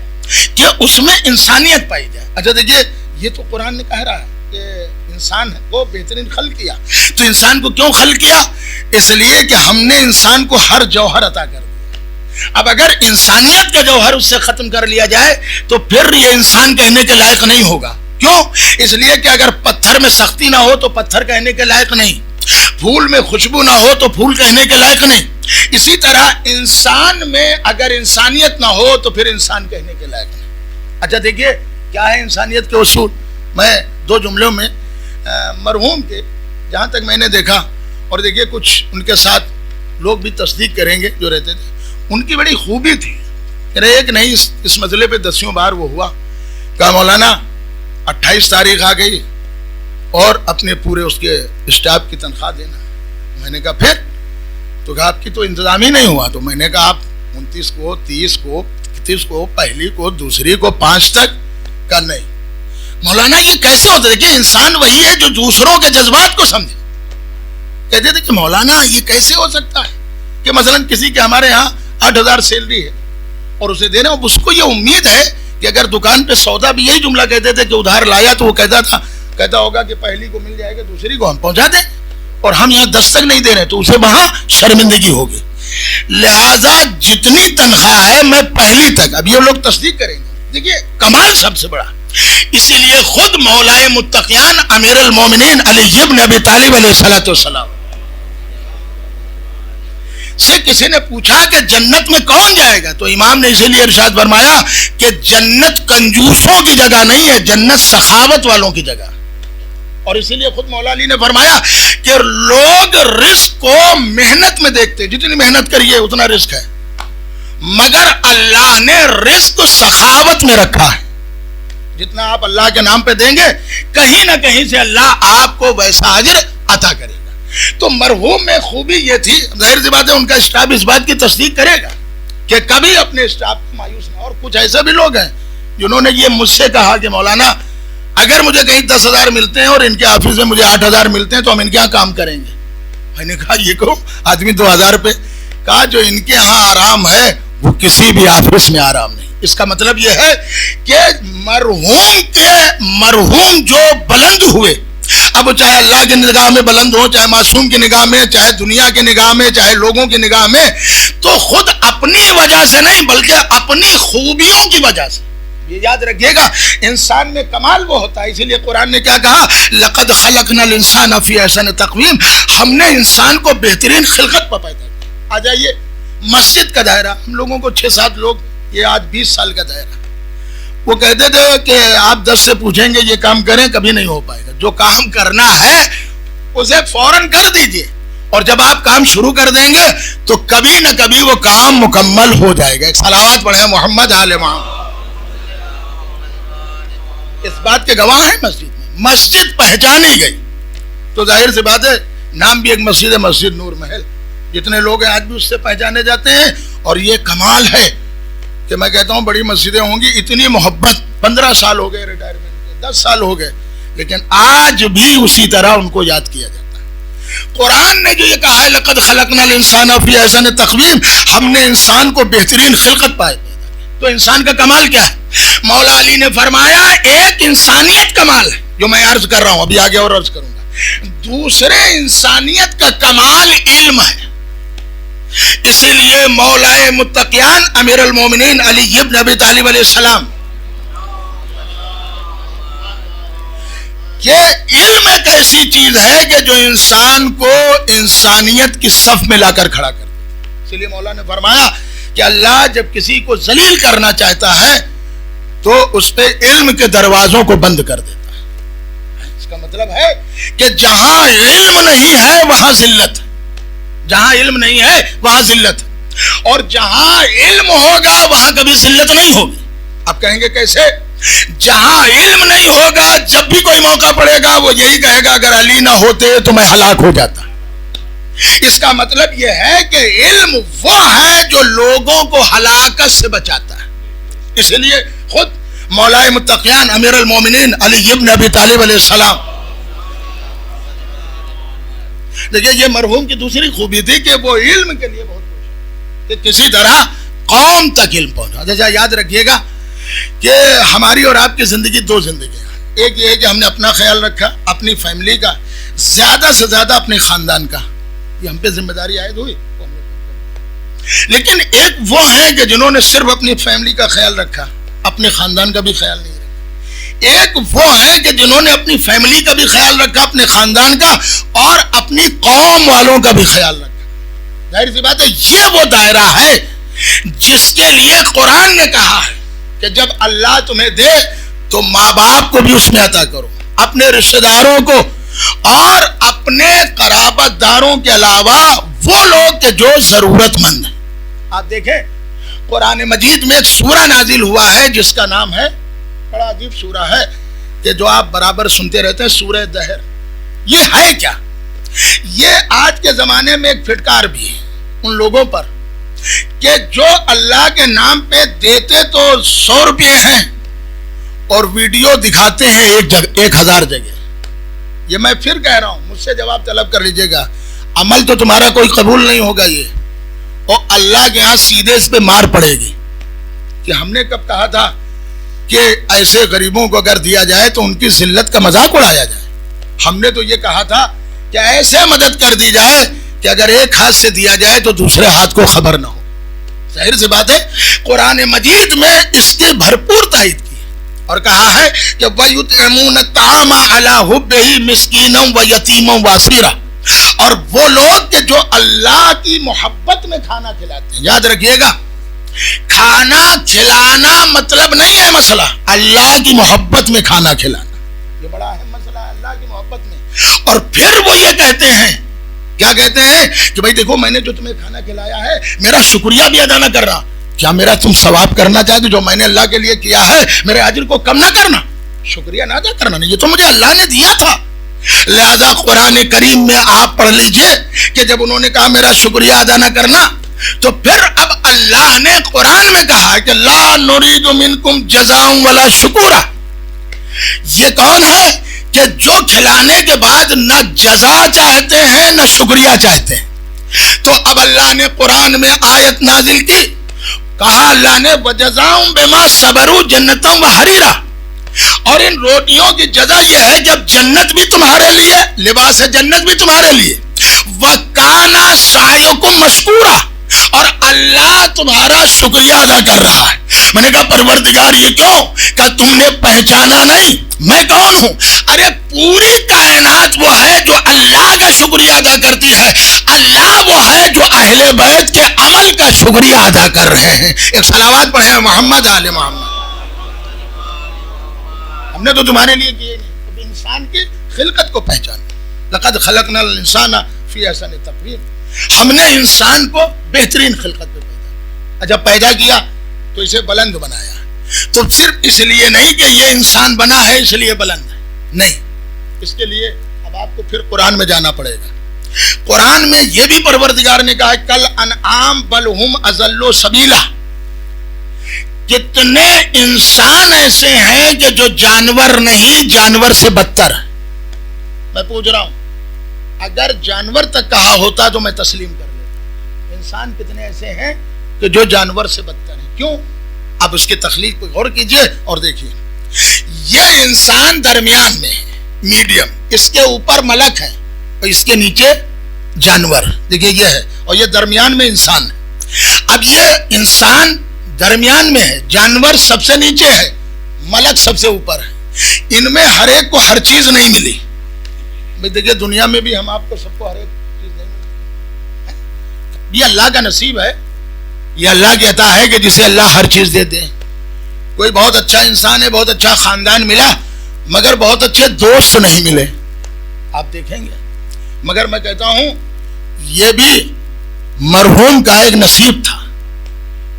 Speaker 5: کہ اس میں انسانیت پائی جائے. اچھا دیکھیے یہ تو قرآن نے کہہ رہا ہے کہ انسان کو بہترین خلق کیا. تو انسان کو کیوں خلق کیا؟ اس لیے کہ ہم نے انسان کو ہر جوہر عطا کر دیا. اب اگر انسانیت کا جوہر اس سے ختم کر لیا جائے تو پھر یہ انسان کہنے کے لائق نہیں ہوگا. کیوں؟ اس لیے کہ اگر پتھر میں سختی نہ ہو تو پتھر کہنے کے لائق نہیں, پھول میں خوشبو نہ ہو تو پھول کہنے کے لائق نہیں. اسی طرح انسان میں اگر انسانیت نہ ہو تو پھر انسان کہنے کے لائق نہیں. اچھا دیکھیے کیا ہے انسانیت کے اصول. میں دو جملوں میں مرحوم کے جہاں تک میں نے دیکھا, اور دیکھیے کچھ ان کے ساتھ لوگ بھی تصدیق کریں گے جو رہتے تھے, ان کی بڑی خوبی تھی. ایک نہیں اس مسئلے پہ 10 بار وہ ہوا, کہا مولانا 28 تاریخ آ گئی اور اپنے پورے اس کے اسٹاف کی تنخواہ دینا. میں نے کہا پھر؟ تو کہا آپ کی تو انتظام ہی نہیں ہوا. تو میں نے کہا آپ 29 کو 30 کو 31 کو پہلی کو دوسری کو 5 تک کا نہیں. مولانا یہ کیسے ہوتا ہے؟ دیکھیے انسان وہی ہے جو دوسروں کے جذبات کو سمجھے. کہتے تھے کہ مولانا یہ کیسے ہو سکتا ہے کہ مثلا کسی کے ہمارے ہاں 8,000 سیلری ہے اور اسے دینا, اس کو یہ امید ہے کہ اگر دکان پہ سودا بھی یہی جملہ کہتے تھے کہ ادھار لایا تو وہ کہتا ہوگا کہ پہلی کو مل جائے گا دوسری کو ہم پہنچا دیں, اور ہم یہاں 10 تک نہیں دے رہے تو اسے وہاں شرمندگی ہوگی. لہذا جتنی تنخواہ ہے میں پہلی تک, اب یہ لوگ تصدیق کریں گے. دیکھیے کمال سب سے بڑا. اسی لیے خود مولا متقیان امیر المومنین علی ابن ابی طالب علیہ السلام سے کسی نے پوچھا کہ جنت میں کون جائے گا, تو امام نے اسی لیے ارشاد فرمایا کہ جنت کنجوسوں کی جگہ نہیں ہے, جنت سخاوت والوں کی جگہ. اور اسی لیے خود مولا علی نے فرمایا کہ لوگ رزق کو محنت میں دیکھتے, جتنی محنت کریے اتنا رزق ہے, مگر اللہ نے رزق سخاوت میں رکھا ہے. جتنا آپ اللہ کے نام پہ دیں گے کہیں نہ کہیں سے اللہ آپ کو ویسا اجر عطا کرے گا. تو مرحوم میں خوبی یہ تھی, ظاہر سی بات ہے ان کا اسٹاف اس بات کی تصدیق کرے گا کہ کبھی اپنے اسٹاف کو مایوس نہ. اور کچھ ایسے بھی لوگ ہیں جنہوں نے یہ مجھ سے کہا کہ مولانا اگر مجھے کہیں 10,000 ملتے ہیں اور ان کے آفس میں مجھے 8,000 ملتے ہیں تو ہم ان کے یہاں کام کریں گے. میں نے کہا یہ کہو آدمی 2,000 پہ, کہا جو ان کے یہاں آرام ہے وہ کسی بھی آفس میں آرام نہیں. اس کا مطلب یہ ہے کہ مرحوم جو بلند ہوئے اب چاہے اللہ کی نگاہ میں بلند ہو، چاہے معصوم کی نگاہ میں، چاہے دنیا کی نگاہ میں، چاہے لوگوں کی نگاہ میں، تو خود اپنی وجہ سے نہیں بلکہ اپنی خوبیوں کی وجہ سے. یہ یاد رکھیے گا، انسان میں کمال وہ ہوتا ہے. اسی لیے قرآن نے کیا کہا؟ لقد خلقنا الانسان فی احسن تقویم. ہم نے انسان کو بہترین خلقت پر پیدا کیا. آ جائیے مسجد کا دائرہ، ہم لوگوں کو 6-7 لوگ، یہ آج 20 سال کا دائرہ. وہ کہتے تھے کہ آپ 10 سے پوچھیں گے یہ کام کریں، کبھی نہیں ہو پائے گا. جو کام کرنا ہے اسے فوراً کر دیجئے، اور جب آپ کام شروع کر دیں گے تو کبھی نہ کبھی وہ کام مکمل ہو جائے گا. ایک صلوات پڑھیں محمد آل محمد. اس بات کے گواہ ہیں مسجد میں. مسجد پہچانی گئی تو ظاہر سی بات ہے نام بھی ایک مسجد ہے، مسجد نور محل. جتنے لوگ ہیں آج بھی اس سے پہچانے جاتے ہیں. اور یہ کمال ہے کہ میں کہتا ہوں بڑی مسجدیں ہوں گی، اتنی محبت. 15 سال ہو گئے ریٹائرمنٹ کے، 10 سال ہو گئے، لیکن آج بھی اسی طرح ان کو یاد کیا جاتا ہے. قرآن نے جو یہ کہا ہے لقد خلقنا الانسان فی احسن تقویم، ہم نے انسان کو بہترین خلقت پائے. تو انسان کا کمال کیا ہے؟ مولا علی نے فرمایا ایک انسانیت کمال ہے جو میں عرض کر رہا ہوں، ابھی آگے اور عرض کروں گا. دوسرے انسانیت کا کمال علم ہے. اسی لیے مولا متقیان امیر المومنین علی ابن ابی طالب علیہ السلام کہ علم ایک ایسی چیز ہے کہ جو انسان کو انسانیت کی صف میں لا کر کھڑا کر دے. اسی لیے مولا نے فرمایا کہ اللہ جب کسی کو ذلیل کرنا چاہتا ہے تو اس پہ علم کے دروازوں کو بند کر دیتا ہے. اس کا مطلب ہے کہ جہاں علم نہیں ہے وہاں ذلت، جہاں علم نہیں ہے وہاں ذلت، اور جہاں علم ہوگا وہاں کبھی ذلت نہیں ہوگی. آپ کہیں گے کیسے؟ جہاں علم نہیں ہوگا جب بھی کوئی موقع پڑے گا وہ یہی کہے گا اگر علی نہ ہوتے تو میں ہلاک ہو جاتا. اس کا مطلب یہ ہے کہ علم وہ ہے جو لوگوں کو ہلاکت سے بچاتا ہے. اس لیے خود مولا متقیان امیر المومنین علی ابن ابی طالب علیہ السلام، دیکھیے یہ مرحوم کی دوسری خوبی تھی کہ وہ علم کے لیے بہت کہ کسی طرح قوم تک علم پہنچا. جیسا یاد رکھیے گا کہ ہماری اور آپ کی زندگی 2 زندگیاں. ایک یہ ہے کہ ہم نے اپنا خیال رکھا، اپنی فیملی کا، زیادہ سے زیادہ اپنے خاندان کا، یہ ہم پہ ذمہ داری عائد ہوئی. لیکن ایک وہ ہیں کہ جنہوں نے صرف اپنی فیملی کا خیال رکھا، اپنے خاندان کا بھی خیال نہیں رکھا. ایک وہ ہیں کہ جنہوں نے اپنی فیملی کا بھی خیال رکھا، اپنے خاندان کا، اور اپنی قوم والوں کا بھی خیال رکھا. ظاہر سی بات ہے یہ وہ دائرہ ہے جس کے لیے قرآن نے کہا ہے کہ جب اللہ تمہیں دے تو ماں باپ کو بھی اس میں عطا کرو، اپنے رشتہ داروں کو، اور اپنے قرابت داروں کے علاوہ وہ لوگ کہ جو ضرورت مند ہیں. آپ دیکھیں قرآن مجید میں ایک سورہ نازل ہوا ہے جس کا نام ہے، بڑا عجیب سورہ ہے کہ جو آپ برابر سنتے رہتے ہیں، سورہ دہر. یہ ہے کیا؟ یہ آج کے زمانے میں ایک پھٹکار بھی ہے ان لوگوں پر کہ جو اللہ کے نام پہ دیتے تو 100 روپے ہیں اور ویڈیو دکھاتے ہیں 1000 جگہ. یہ میں پھر کہہ رہا ہوں، مجھ سے جواب طلب کر لیجئے گا، عمل تو تمہارا کوئی قبول نہیں ہوگا یہ، اور اللہ کے ہاں سیدھے اس پہ مار پڑے گی. کہ ہم نے کب کہا تھا کہ ایسے غریبوں کو اگر دیا جائے تو ان کی ذلت کا مذاق اڑایا جائے؟ ہم نے تو یہ کہا تھا کہ ایسے مدد کر دی جائے کہ اگر ایک ہاتھ سے دیا جائے تو دوسرے ہاتھ کو خبر نہ ہو. ظاہر سی بات ہے قرآن مجید میں اس کی بھرپور تائید کی اور کہا ہے کہ وَيُطْعِمُونَ الطَّعَامَ عَلَىٰ حُبِّهِ مِسْكِينًا وَيَتِيمًا وَأَسِيرًا. اور وہ لوگ کہ جو اللہ کی محبت میں کھانا کھلاتے ہیں. یاد رکھیے گا کھانا کھلانا مطلب نہیں ہے مسئلہ، اللہ کی محبت میں کھانا کھلانا یہ بڑا اہم مسئلہ ہے، اللہ کی محبت میں. اور پھر وہ یہ کہتے ہیں، کیا کہتے ہیں کہ بھائی دیکھو میں نے جو تمہیں کھانا کھلایا ہے میرا شکریہ بھی ادا نہ کر رہا. کیا میرا تم ثواب کرنا چاہتے جو میں نے اللہ کے لیے کیا ہے میرے اجر کو کم نہ کرنا، شکریہ نہ ادا کرنا؟ نہیں، یہ تو مجھے اللہ نے دیا تھا. لہذا قرآن کریم میں آپ پڑھ لیجئے کہ جب انہوں نے کہا میرا شکریہ ادا نہ کرنا، تو پھر اب اللہ نے قرآن میں کہا کہ لا نرید منکم جزاء ولا شکورا. یہ کون ہے کہ جو کھلانے کے بعد نہ جزا چاہتے ہیں نہ شکریہ چاہتے ہیں. تو اب اللہ نے قرآن میں آیت نازل کی، کہا اللہ نے وَجَزَاهُمْ بِمَا صَبَرُوا جَنَّةً وَحَرِيرًا. اور ان روٹیوں کی جزا یہ ہے کہ اب جنت بھی تمہارے لیے، لباس جنت بھی تمہارے لیے، وَكَانَ سَعْيُكُمْ مَشْكُورًا، اور اللہ تمہارا شکریہ ادا کر رہا ہے۔ میں نے کہا پروردگار یہ کیوں؟ کہ تم نے پہچانا نہیں میں کون ہوں۔ ارے پوری کائنات وہ ہے جو اللہ کا شکریہ ادا کرتی ہے، اللہ وہ ہے جو اہل بیت کے عمل کا شکریہ ادا کر رہے ہیں۔ ایک صلوات پڑھیں محمد آل محمد۔ ہم نے تو تمہارے لیے کیے نہیں، اب انسان کی خلقت کو پہچان، لقد خلقنا الانسان فی احسن تقویم، ہم نے انسان کو بہترین خلقت پہ پیدا، جب پیدا کیا تو اسے بلند بنایا، تو صرف اس لیے نہیں کہ یہ انسان بنا ہے اس لیے بلند ہے، نہیں، اس کے لیے اب آپ کو پھر قرآن میں جانا پڑے گا۔ قرآن میں یہ بھی پروردگار نے کہا کل انعام بل ہم اضل سبیلا، کتنے انسان ایسے ہیں کہ جو جانور نہیں، جانور سے بدتر۔ میں پوچھ رہا ہوں اگر جانور تک کہا ہوتا تو میں تسلیم کر لیتا، انسان کتنے ایسے ہیں کہ جو جانور سے بدتر ہیں۔ کیوں؟ اب اس کی تخلیق پہ غور کیجئے اور دیکھیے، یہ انسان درمیان میں ہے، میڈیم، اس کے اوپر ملک ہے اور اس کے نیچے جانور، دیکھیے یہ ہے، اور یہ درمیان میں انسان ہے۔ اب یہ انسان درمیان میں ہے، جانور سب سے نیچے ہے، ملک سب سے اوپر ہے، ان میں ہر ایک کو ہر چیز نہیں ملی۔ دیکھیے دنیا میں بھی ہم آپ کو سب کو ہر ایک چیز نہیں ملتی، یہ اللہ کا نصیب ہے، یہ اللہ کہتا ہے کہ جسے اللہ ہر چیز دے دے۔ کوئی بہت اچھا انسان ہے، بہت اچھا خاندان ملا، مگر بہت اچھے دوست نہیں ملے، آپ دیکھیں گے۔ مگر میں کہتا ہوں یہ بھی مرحوم کا ایک نصیب تھا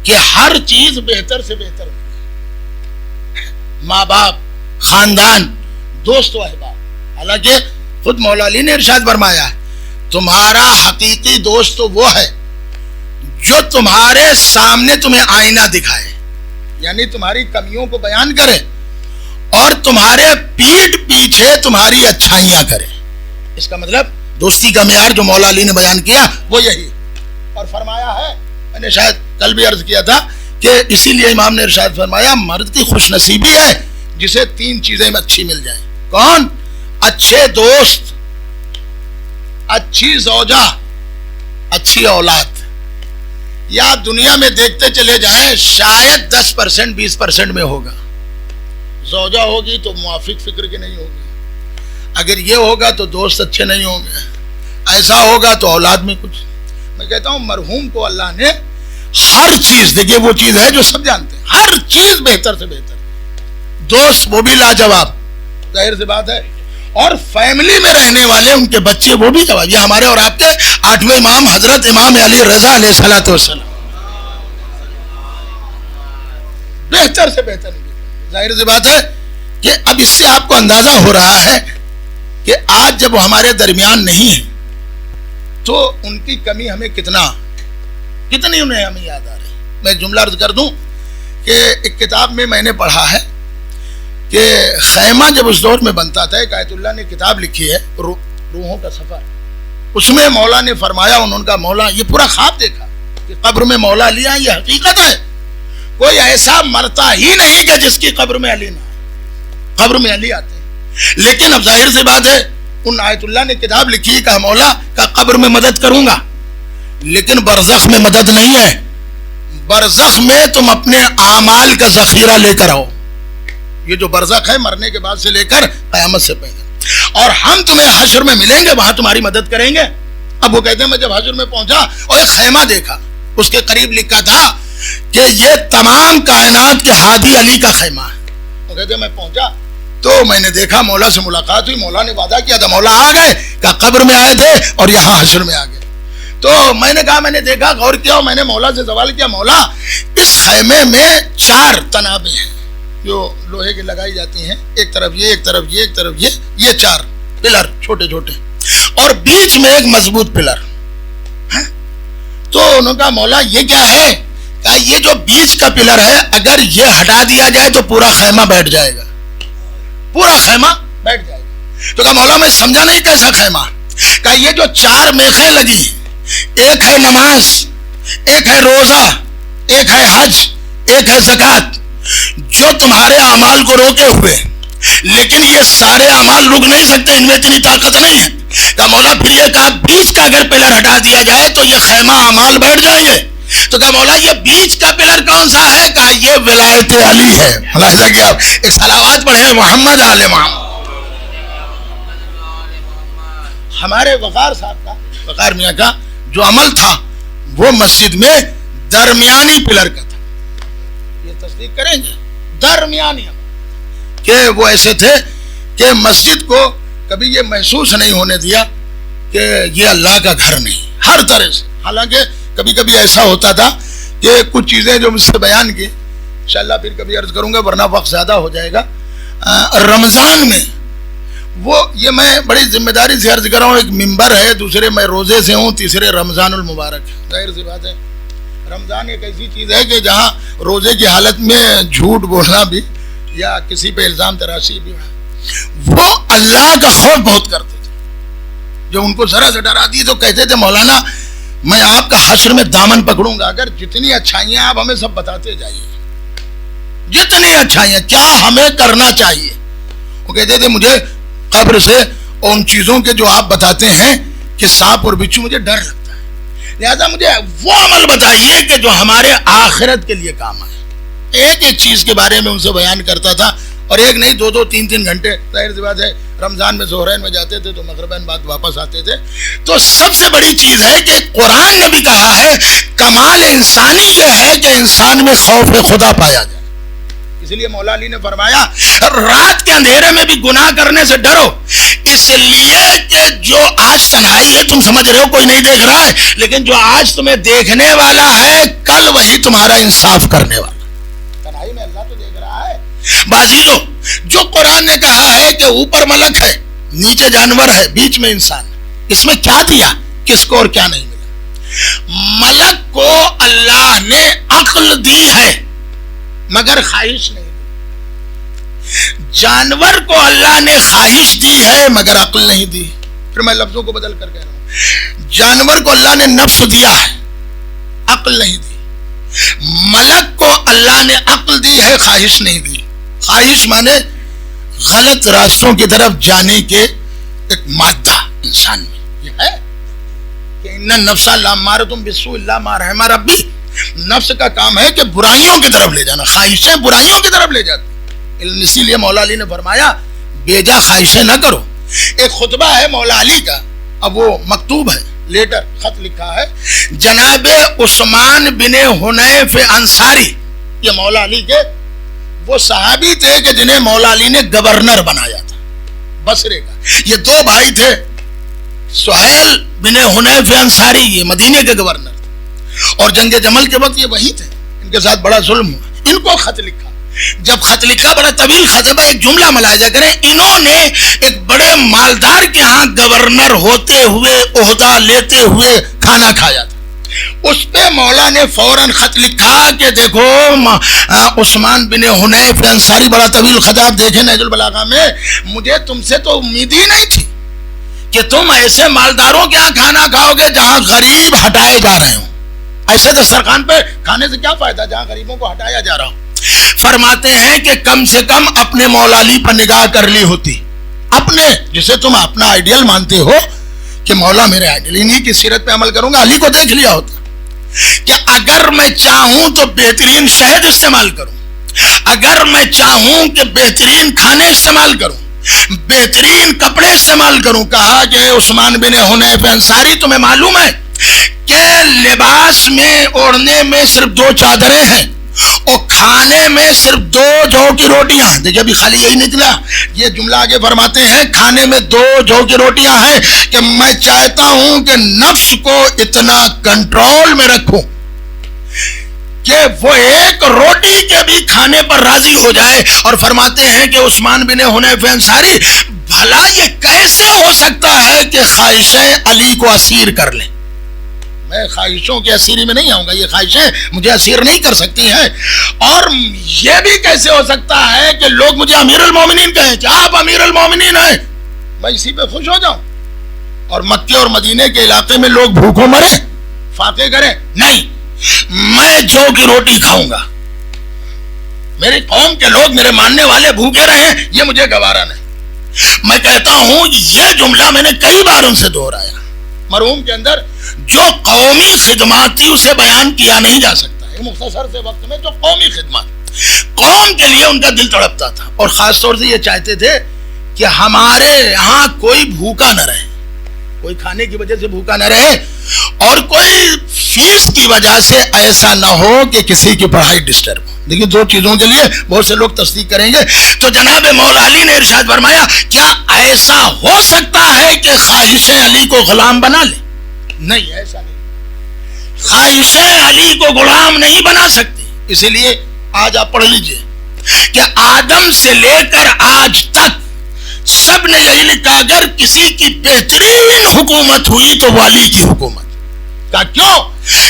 Speaker 5: کہ ہر چیز بہتر سے بہتر ملے، ماں باپ، خاندان، دوست و احباب۔ حالانکہ خود مولا علی نے ارشاد فرمایا ہے تمہارا حقیقی دوست تو وہ ہے جو تمہارے سامنے تمہیں آئینہ دکھائے، یعنی تمہاری کمیوں کو بیان کرے اور تمہارے پیٹھ پیچھے تمہاری اچھائیاں کرے۔ اس کا مطلب دوستی کا معیار جو مولا علی نے بیان کیا وہ یہی، اور فرمایا ہے، میں نے شاید کل بھی عرض کیا تھا کہ اسی لیے امام نے ارشاد فرمایا مرد کی خوش نصیبی ہے جسے تین چیزیں اچھی مل جائیں۔ کون؟ اچھے دوست، اچھی زوجہ، اچھی اولاد۔ یہ آپ دنیا میں دیکھتے چلے جائیں، شاید 10% 20% میں ہوگا۔ زوجہ ہوگی تو موافق فکر کی نہیں ہوگی، اگر یہ ہوگا تو دوست اچھے نہیں ہوں گے، ایسا ہوگا تو اولاد میں کچھ۔ میں کہتا ہوں مرحوم کو اللہ نے ہر چیز، دیکھیے وہ چیز ہے جو سب جانتے ہیں، ہر چیز بہتر سے بہتر، دوست وہ بھی لاجواب، ظاہر سی بات ہے، اور فیملی میں رہنے والے ان کے بچے وہ بھی جواب۔ یہ ہمارے اور آپ کے 8ویں امام حضرت امام علی رضا علیہ الصلوۃ والسلام، بہتر سے بہتر۔ ظاہر سی بات ہے کہ اب اس سے آپ کو اندازہ ہو رہا ہے کہ آج جب وہ ہمارے درمیان نہیں ہے تو ان کی کمی ہمیں کتنی انہیں ہمیں یاد آ رہی۔ میں جملہ عرض کر دوں کہ ایک کتاب میں نے پڑھا ہے کہ خیمہ جب اس دور میں بنتا تھا، ایک آیت اللہ نے کتاب لکھی ہے روحوں کا سفر، اس میں مولا نے فرمایا، انہوں کا مولا یہ پورا خواب دیکھا کہ قبر میں مولا علی ہیں، یہ حقیقت ہے، کوئی ایسا مرتا ہی نہیں کہ جس کی قبر میں علی نہ آئے، قبر میں علی آتے ہیں۔ لیکن اب ظاہر سی بات ہے ان آیت اللہ نے کتاب لکھی کہ مولا کا قبر میں مدد کروں گا، لیکن برزخ میں مدد نہیں ہے، برزخ میں تم اپنے اعمال کا ذخیرہ لے کر آؤ، یہ جو برزخ ہے مرنے کے بعد سے لے کر قیامت سے پہلے، اور ہم تمہیں حشر میں ملیں گے، وہاں تمہاری مدد کریں گے۔ اب وہ کہتے ہیں میں جب حشر میں پہنچا اور ایک خیمہ دیکھا، اس کے قریب لکھا تھا کہ یہ تمام کائنات کے ہادی علی کا خیمہ ہے۔ وہ کہتے ہیں میں پہنچا تو میں نے دیکھا، مولا سے ملاقات ہوئی، مولا نے وعدہ کیا تھا، مولا آ گئے، کہا قبر میں آئے تھے اور یہاں حشر میں آ گئے۔ تو میں نے کہا، میں نے دیکھا، غور کیا، اور میں نے مولا سے سوال کیا، مولا اس خیمے میں 4 تنابیں ہیں جو لوہے کی لگائی جاتی ہیں، ایک طرف یہ، ایک طرف یہ، ایک طرف یہ 4 پلر چھوٹے چھوٹے، اور بیچ میں ایک مضبوط پلر۔ تو انہوں نے کہا مولا یہ کیا ہے؟ کہا یہ جو بیچ کا پلر ہے اگر یہ ہٹا دیا جائے تو پورا خیمہ بیٹھ جائے گا، پورا خیمہ بیٹھ جائے گا۔ تو کہا مولا میں سمجھا نہیں کیسا خیمہ؟ کہا یہ جو 4 میخیں لگی، ایک ہے نماز، ایک ہے روزہ، ایک ہے حج، ایک ہے زکوٰۃ، جو تمہارے اعمال کو روکے ہوئے لیکن یہ سارے اعمال رک نہیں سکتے، ان میں اتنی طاقت نہیں ہے. کہا مولا پھر یہ کہا بیچ کا اگر پلر ہٹا دیا جائے تو یہ خیمہ اعمال بیٹھ جائیں گے. تو کہا مولا یہ بیچ کا پلر کون سا ہے؟ کہا یہ ولایت علی ہے. ملاحظہ کیا؟ ایک صلوات پڑھیں محمد آل محمد. ہمارے وقار صاحب کا، وقار میاں کا جو عمل تھا وہ مسجد میں درمیانی پلر کا تھا. یہ تصدیق کریں گے، درمیانی کہ وہ ایسے تھے کہ مسجد کو کبھی یہ محسوس نہیں ہونے دیا کہ یہ اللہ کا گھر نہیں، ہر طرح سے. حالانکہ کبھی کبھی ایسا ہوتا تھا کہ کچھ چیزیں جو مجھ سے بیان کی انشاءاللہ پھر کبھی عرض کروں گا ورنہ وقت زیادہ ہو جائے گا. رمضان میں وہ یہ میں بڑی ذمہ داری سے عرض کر رہا ہوں، ایک ممبر ہے، دوسرے میں روزے سے ہوں، تیسرے رمضان المبارک. ظاہر سی بات ہے رمضان ایک ایسی چیز ہے کہ جہاں روزے کی حالت میں جھوٹ بولنا بھی یا کسی پہ الزام تراشی بھی، وہ اللہ کا خوف بہت کرتے تھے. جب ان کو ذرا سے ڈرا دی تو کہتے تھے مولانا میں آپ کا حشر میں دامن پکڑوں گا، اگر جتنی اچھائیاں آپ ہمیں سب بتاتے جائیے، جتنی اچھائیاں کیا ہمیں کرنا چاہیے. وہ کہتے تھے مجھے قبر سے ان چیزوں کے جو آپ بتاتے ہیں کہ سانپ اور بچھو، مجھے ڈر لگتا ہے، لہذا مجھے وہ عمل بتائیے کہ جو ہمارے آخرت کے لیے کام آئے. ایک ایک چیز کے بارے میں ان سے بیان کرتا تھا، اور ایک نہیں، دو دو تین تین گھنٹے. ظاہر سی بات ہے رمضان میں ظہرین میں جاتے تھے تو مغربین بعد واپس آتے تھے. تو سب سے بڑی چیز ہے کہ قرآن نے بھی کہا ہے کمال انسانی یہ ہے کہ انسان میں خوف خدا پایا جائے. اس لیے مولا علی نے فرمایا رات کے اندھیرے میں بھی گناہ کرنے سے ڈرو، اس لیے کہ جو آج تنہائی ہے تم سمجھ رہے ہو کوئی نہیں دیکھ رہا ہے، لیکن جو آج تمہیں دیکھنے والا ہے کل وہی تمہارا انصاف کرنے والا. تنہائی میں اللہ تو دیکھ رہا ہے. بازیزو جو قرآن نے کہا ہے کہ اوپر ملک ہے، نیچے جانور ہے، بیچ میں انسان، اس میں کیا دیا کس کو اور کیا نہیں ملا؟ ملک کو اللہ نے عقل دی ہے مگر خواہش نہیں دی. جانور کو اللہ نے خواہش دی ہے مگر عقل نہیں دی. پھر میں لفظوں کو بدل کر کہہ رہا ہوں، جانور کو اللہ نے نفس دیا ہے، عقل نہیں دی. ملک کو اللہ نے عقل دی ہے، خواہش نہیں دی. خواہش مانے غلط راستوں کی طرف جانے کے ایک مادہ انسان میں یہ ہے کہ ان النفس لامارۃ بالسوء الا ما رحم ربی. نفس کا کام ہے کہ برائیوں کی طرف لے جانا، خواہشیں برائیوں کی طرف لے جاتی. اسی لیے مولا علی نے فرمایا بیجا خواہشیں نہ کرو. ایک خطبہ ہے مولا علی کا، اب وہ مکتوب ہے، لیٹر خط لکھا ہے جناب عثمان بن حنیف انصاری. یہ مولا علی کے وہ صحابی تھے کہ جنہیں مولا علی نے گورنر بنایا تھا بصرے کا. یہ دو بھائی تھے، سہیل بن حنیف انصاری یہ مدینے کے گورنر تھے، اور جنگ جمل کے وقت یہ وہی تھے. ان کے ساتھ بڑا ظلم ہوا، ان کو خط لکھا. جب خط لکھا بڑا طویل خط ہے، ایک جملہ ملاحظہ کریں، انہوں نے ایک بڑے مالدار کے ہاں گورنر ہوتے ہوئے عہدہ لیتے ہوئے کھانا کھایا تھا. اس پہ مولا نے فوراً خط لکھا کہ دیکھو عثمان بن حنیف انصاری، بڑا طویل خط آپ دیکھیں نہج البلاغہ میں، مجھے تم سے تو امید ہی نہیں تھی کہ تم ایسے مالداروں کے ہاں کھانا کھاؤ گے جہاں غریب ہٹائے جا رہے ہوں. ایسے دسترخوان پہ کھانے سے کیا فائدہ جہاں غریبوں کو ہٹایا جا رہا ہو. فرماتے ہیں کہ کم سے کم اپنے مولا علی پر نگاہ کر لی ہوتی، اپنے جسے تم اپنا آئیڈیل مانتے ہو کہ مولا میرے آئیڈیل، انہی کی سیرت پہ عمل کروں گا. علی کو دیکھ لیا ہوتا کہ اگر میں چاہوں تو بہترین شہد استعمال کروں، اگر میں چاہوں کہ بہترین کھانے استعمال کروں، بہترین کپڑے استعمال کروں. کہا کہ عثمان بن حنیف انصاری تمہیں معلوم ہے کہ لباس میں اوڑھنے میں صرف 2 چادریں ہیں اور کھانے میں صرف 2 جو کی روٹیاں. دیکھیں ابھی خالی یہی نکلا. یہ جملہ آگے فرماتے ہیں کھانے میں 2 جو کی روٹیاں ہیں کہ میں چاہتا ہوں کہ نفس کو اتنا کنٹرول میں رکھوں کہ وہ ایک روٹی کے بھی کھانے پر راضی ہو جائے. اور فرماتے ہیں کہ عثمان بن حنیف انصاری بھلا یہ کیسے ہو سکتا ہے کہ خواہشیں علی کو اسیر کر لیں. میں خواہشوں کی اسیری میں نہیں آؤں گا، یہ خواہشیں مجھے اسیر نہیں کر سکتی ہیں. اور یہ بھی کیسے ہو سکتا ہے کہ لوگ مجھے امیر المومنین کہیں کہ آپ امیر المومنین ہیں، میں اسی پہ خوش ہو جاؤں اور مکے اور مدینے کے علاقے میں لوگ بھوکوں مریں، فاقے کریں؟ نہیں، میں جو کی روٹی کھاؤں گا. میری قوم کے لوگ میرے ماننے والے بھوکے رہے یہ مجھے گوارا نہیں. میں کہتا ہوں یہ جملہ میں نے کئی بار ان سے دہرایا. مرحوم کے اندر جو قومی خدمات تھی اسے بیان کیا نہیں جا سکتا ہے مختصر سے وقت میں. جو قومی خدمات قوم کے لیے ان کا دل تڑپتا تھا اور خاص طور سے یہ چاہتے تھے کہ ہمارے یہاں کوئی بھوکا نہ رہے, کوئی کھانے کی وجہ سے بھوکا نہ رہے اور کوئی فیس کی وجہ سے ایسا نہ ہو کہ کسی کی پڑھائی ڈسٹرب ہو. دیکھیے دو چیزوں کے لیے بہت سے لوگ تصدیق کریں گے. تو جناب مولا علی نے ارشاد فرمایا کیا ایسا ہو سکتا ہے کہ خواہشیں علی کو غلام بنا لیں؟ نہیں, ایسا نہیں. خواہشیں علی کو غلام نہیں بنا سکتی. اسی لیے آج آپ پڑھ لیجئے کہ آدم سے لے کر آج تک سب نے یہی لکھا اگر کسی کی بہترین حکومت ہوئی تو وہ علی کی حکومت. کہا کیوں؟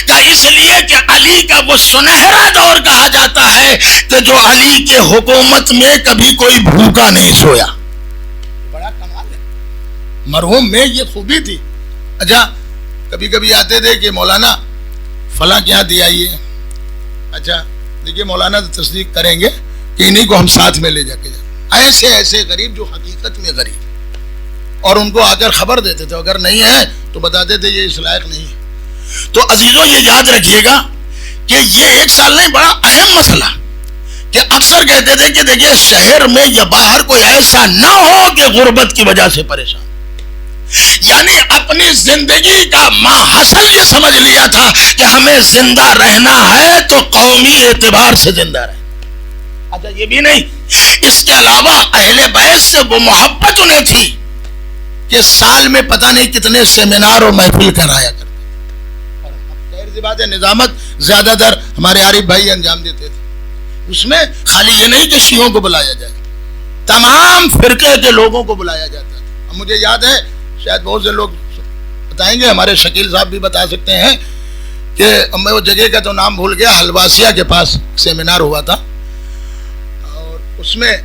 Speaker 5: کہا اس لیے کہ علی کا وہ سنہرا دور کہا جاتا ہے کہ جو علی کے حکومت میں کبھی کوئی بھوکا نہیں سویا. بڑا کمال ہے. مرحوم میں یہ خوبی تھی. اچھا کبھی کبھی آتے تھے کہ مولانا فلاں کیا دیا یہ. اچھا دیکھیے مولانا تصدیق کریں گے کہ انہیں کو ہم ساتھ میں لے جا کے ایسے ایسے غریب جو حقیقت میں غریب اور ان کو آ کر خبر دیتے تھے اگر نہیں ہے تو بتاتے تھے یہ اس لائق نہیں ہے. تو عزیزوں یہ یاد رکھیے گا کہ یہ ایک سال نہیں بڑا اہم مسئلہ کہ اکثر کہتے تھے کہ دیکھیے شہر میں یا باہر کوئی ایسا نہ ہو کہ غربت کی وجہ سے پریشان, یعنی اپنی زندگی کا ماحصل یہ سمجھ لیا تھا کہ ہمیں زندہ رہنا ہے تو قومی اعتبار سے زندہ رہنا. اچھا یہ بھی نہیں, اس کے علاوہ اہل بیت سے وہ محبت انہیں تھی کہ سال میں پتہ نہیں کتنے سیمینار اور محفل کرایا کرتے. ظاہر سی بات ہے نظامت زیادہ تر ہمارے عارف بھائی انجام دیتے تھے. اس میں خالی یہ نہیں کہ شیعوں کو بلایا جائے, تمام فرقے کے لوگوں کو بلایا جاتا تھا. اب مجھے یاد ہے شاید بہت سے لوگ بتائیں گے, ہمارے شکیل صاحب بھی بتا سکتے ہیں کہ میں وہ جگہ کا تو نام بھول گیا, حلواسیہ کے پاس سیمینار ہوا تھا اور اس میں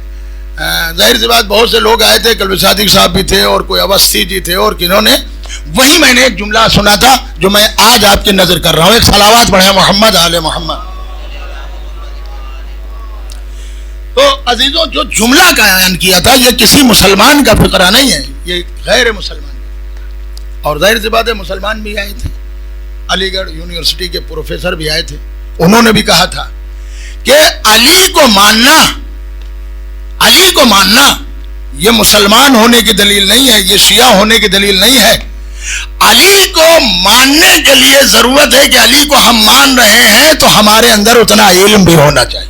Speaker 5: ظاہر سی بات بہت سے لوگ آئے تھے, کلوی صادق صاحب بھی تھے اور کوئی اوسطی جی تھے اور کنہوں نے. وہی میں نے ایک جملہ سنا تھا جو میں آج آپ کی نظر کر رہا ہوں. ایک صلوات پڑھیں محمد آل محمد. تو عزیزوں جو جملہ کا اعلان کیا تھا یہ کسی مسلمان کا فقرہ نہیں ہے, یہ غیر مسلمان کا. اور ظاہر سی بات ہے مسلمان بھی آئے تھے, علی گڑھ یونیورسٹی کے پروفیسر بھی آئے تھے. انہوں نے بھی کہا تھا کہ علی کو ماننا یہ مسلمان ہونے کی دلیل نہیں ہے, یہ شیعہ ہونے کی دلیل نہیں ہے. علی کو ماننے کے لیے ضرورت ہے کہ علی کو ہم مان رہے ہیں تو ہمارے اندر اتنا علم بھی ہونا چاہیے.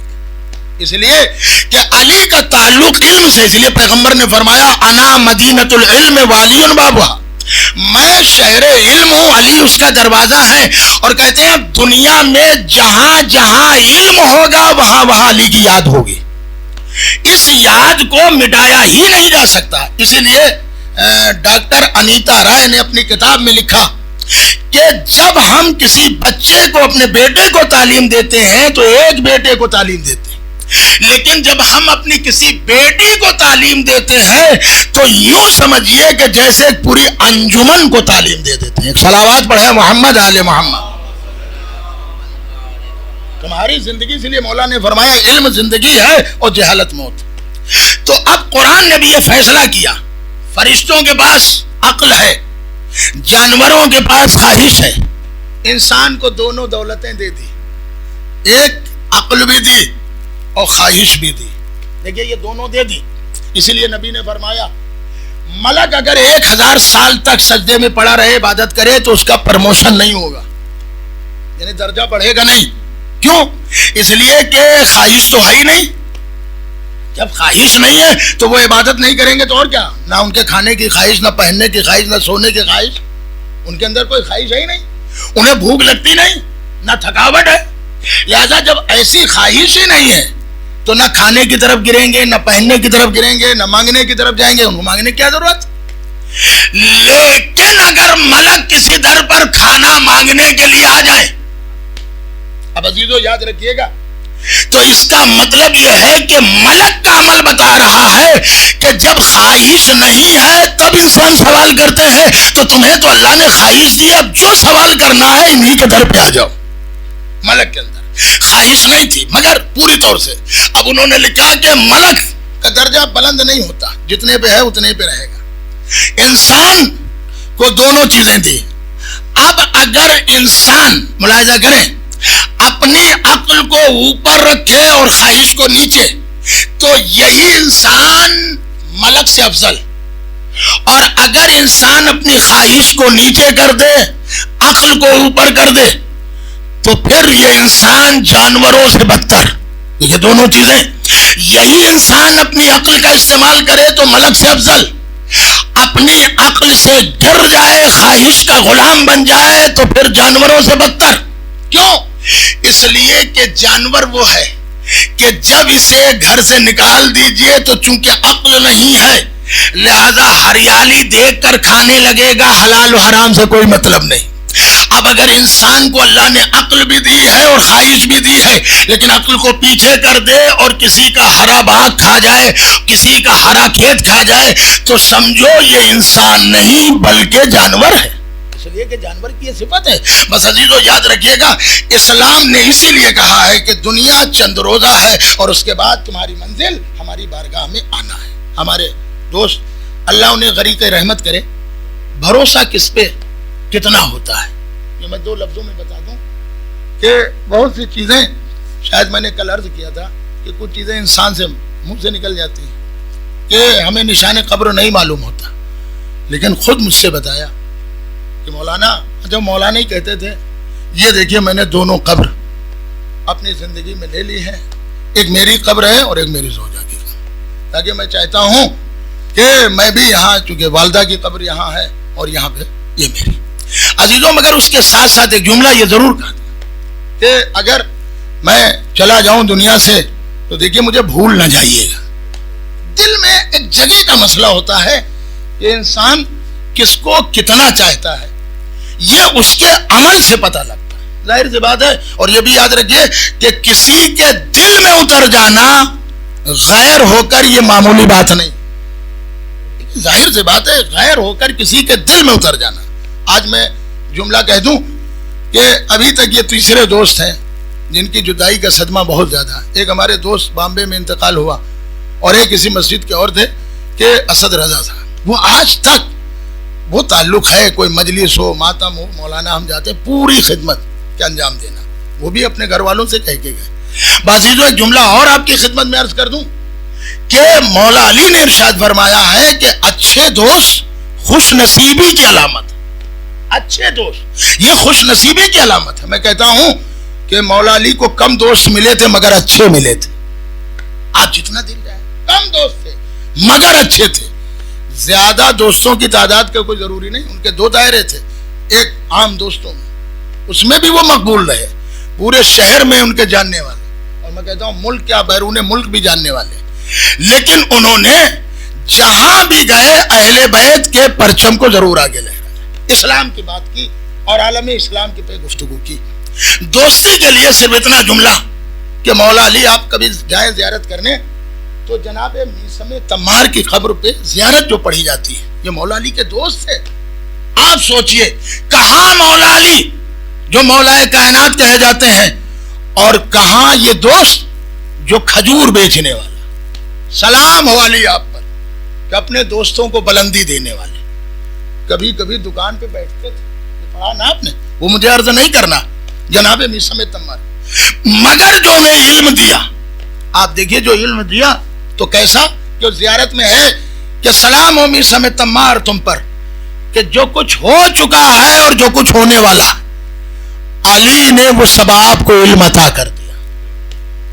Speaker 5: اس لیے کہ علی کا تعلق علم سے, اس لیے پیغمبر نے فرمایا انا مدینۃ العلم والی بابها, میں شہر علم ہوں, علی اس کا دروازہ ہے. اور کہتے ہیں دنیا میں جہاں جہاں علم ہوگا وہاں وہاں علی کی یاد ہوگی. اس یاد کو مٹایا ہی نہیں جا سکتا. اسی لیے ڈاکٹر انیتا رائے نے اپنی کتاب میں لکھا کہ جب ہم کسی بچے کو, اپنے بیٹے کو تعلیم دیتے ہیں تو ایک بیٹے کو تعلیم دیتے ہیں, لیکن جب ہم اپنی کسی بیٹی کو تعلیم دیتے ہیں تو یوں سمجھیے کہ جیسے پوری انجمن کو تعلیم دے دیتے ہیں. صلوات پڑھیں محمد آل محمد. تمہاری زندگی, اس لیے مولا نے فرمایا علم زندگی ہے اور جہالت موت. تو اب قرآن نے بھی یہ فیصلہ کیا, فرشتوں کے پاس عقل ہے, جانوروں کے پاس خواہش ہے, انسان کو دونوں دولتیں دے دی, ایک عقل بھی دی اور خواہش بھی دی. دیکھیے یہ دونوں دے دی. اسی لیے نبی نے فرمایا ملک اگر 1000 سال تک سجدے میں پڑا رہے, عبادت کرے تو اس کا پرموشن نہیں ہوگا, یعنی درجہ بڑھے گا نہیں. کیوں؟ اس لیے کہ خواہش تو ہے ہی نہیں. جب خواہش نہیں ہے تو وہ عبادت نہیں کریں گے تو اور کیا, نہ ان کے کھانے کی خواہش, نہ پہننے کی خواہش, نہ سونے کی خواہش. ان کے اندر کوئی خواہش ہے ہی نہیں, انہیں بھوک لگتی نہیں, نہ تھکاوٹ ہے. لہذا جب ایسی خواہش ہی نہیں ہے تو نہ کھانے کی طرف گریں گے, نہ پہننے کی طرف گریں گے, نہ مانگنے کی طرف جائیں گے. ان کو مانگنے کی کیا ضرورت؟ لیکن اگر ملک کسی در پر کھانا مانگنے کے لیے آ جائے, اب عزیزو یاد رکھیے گا, تو اس کا مطلب یہ ہے کہ ملک کا عمل بتا رہا ہے کہ جب خواہش نہیں ہے تب انسان سوال کرتے ہیں. تو تمہیں تو اللہ نے خواہش دی, اب جو سوال کرنا ہے انہی کے در پہ آ جاؤ. ملک کے اندر خواہش نہیں تھی مگر پوری طور سے. اب انہوں نے لکھا کہ ملک کا درجہ بلند نہیں ہوتا، جتنے پہ ہے اتنے پہ رہے گا. انسان کو دونوں چیزیں دی. اب اگر انسان ملاحظہ کریں اپنی عقل کو اوپر رکھے اور خواہش کو نیچے، تو یہی انسان ملک سے افضل. اور اگر انسان اپنی خواہش کو نیچے کر دے، عقل کو اوپر کر دے، تو پھر یہ انسان جانوروں سے بدتر. یہ دونوں چیزیں، یہی انسان اپنی عقل کا استعمال کرے تو ملک سے افضل، اپنی عقل سے گر جائے، خواہش کا غلام بن جائے تو پھر جانوروں سے بدتر. کیوں؟ اس لیے کہ جانور وہ ہے کہ جب اسے گھر سے نکال دیجئے تو چونکہ عقل نہیں ہے لہذا ہریالی دیکھ کر کھانے لگے گا، حلال و حرام سے کوئی مطلب نہیں. اب اگر انسان کو اللہ نے عقل بھی دی ہے اور خواہش بھی دی ہے، لیکن عقل کو پیچھے کر دے اور کسی کا ہرا باغ کھا جائے، کسی کا ہرا کھیت کھا جائے، تو سمجھو یہ انسان نہیں بلکہ جانور ہے. اس لیے کہ جانور کی یہ صفت ہے. بس عزیزو یاد رکھیے گا، اسلام نے اسی لیے کہا ہے کہ دنیا چند روزہ ہے اور اس کے بعد تمہاری منزل ہماری بارگاہ میں آنا ہے. ہمارے دوست اللہ انہیں غریق رحمت کرے، بھروسہ کس پہ کتنا ہوتا ہے یہ میں دو لفظوں میں بتا دوں کہ بہت سی چیزیں، شاید میں نے کل عرض کیا تھا کہ کچھ چیزیں انسان سے منہ سے نکل جاتی ہیں کہ ہمیں نشان قبر نہیں معلوم ہوتا، لیکن خود مجھ سے بتایا کہ مولانا، جب مولانا ہی کہتے تھے یہ دیکھیے میں نے دونوں قبر اپنی زندگی میں لے لی ہے، ایک میری قبر ہے اور ایک میری زوجہ کی قبر، تاکہ میں چاہتا ہوں کہ میں بھی یہاں، چونکہ والدہ کی قبر یہاں ہے اور یہاں پہ یہ میری. عزیزوں مگر اس کے ساتھ ساتھ ایک جملہ یہ ضرور کہا کہ اگر میں چلا جاؤں دنیا سے تو دیکھیے مجھے بھول نہ جائیے گا. دل میں ایک جگہ کا مسئلہ ہوتا ہے کہ انسان کس کو کتنا چاہتا ہے، یہ اس کے عمل سے پتہ لگتا ہے. ظاہر سی بات ہے. اور یہ بھی یاد رکھیے کہ کسی کے دل میں اتر جانا غیر ہو کر یہ معمولی بات نہیں. ظاہر سی بات ہے، غیر ہو کر کسی کے دل میں اتر جانا. آج میں جملہ کہہ دوں کہ ابھی تک یہ تیسرے دوست ہیں جن کی جدائی کا صدمہ بہت زیادہ ہے. ایک ہمارے دوست بامبے میں انتقال ہوا اور ایک اسی مسجد کے اور تھے کہ اسد رضا تھا. وہ آج تک وہ تعلق ہے، کوئی مجلس ہو، ماتم ہو، مولانا ہم جاتے ہیں پوری خدمت کے انجام دینا. وہ بھی اپنے گھر والوں سے کہہ کے گئے. بازیزو ایک جملہ اور آپ کی خدمت میں عرض کر دوں کہ مولا علی نے ارشاد فرمایا ہے کہ اچھے دوست خوش نصیبی کی علامت. اچھے دوست یہ خوش نصیبی کی علامت ہے. میں کہتا ہوں کہ مولا علی کو کم دوست ملے تھے مگر اچھے ملے تھے. آپ جتنا دل جائے، کم دوست تھے مگر اچھے تھے. زیادہ دوستوں کی تعداد کا کوئی ضروری نہیں. ان کے دو دائرے تھے، ایک عام دوستوں میں، اس میں بھی وہ مقبول رہے، پورے شہر میں ان کے جاننے والے، اور میں کہتا ہوں ملک کیا بیرون ملک بھی جاننے والے. لیکن انہوں نے جہاں بھی گئے اہل بیت کے پرچم کو ضرور آگے لے گئے، اسلام کی بات کی اور عالم اسلام کی پہ گفتگو کی. دوستی کے لیے صرف اتنا جملہ کہ مولا علی آپ کبھی جائیں زیارت کرنے تو جناب میثم تمار کی قبر پہ زیارت جو پڑھی جاتی ہے، یہ مولا علی کے دوست تھے. آپ سوچئے کہاں مولا علی جو مولا کائنات کہے جاتے ہیں اور کہاں یہ دوست جو کھجور بیچنے والا. سلام ہو علی آپ پر کہ اپنے دوستوں کو بلندی دینے والے. کبھی کبھی دکان پہ بیٹھتے تھے، پڑھا نا آپ نے، وہ مجھے عرض نہیں کرنا، جناب میثم تمار. مگر جو انہیں علم دیا، آپ دیکھیے جو علم دیا تو کیسا، جو زیارت میں ہے کہ سلام ہو میثم تمار تم پر کہ جو کچھ ہو چکا ہے اور جو کچھ ہونے والا، علی نے وہ سب آپ کو علم عطا کر دیا.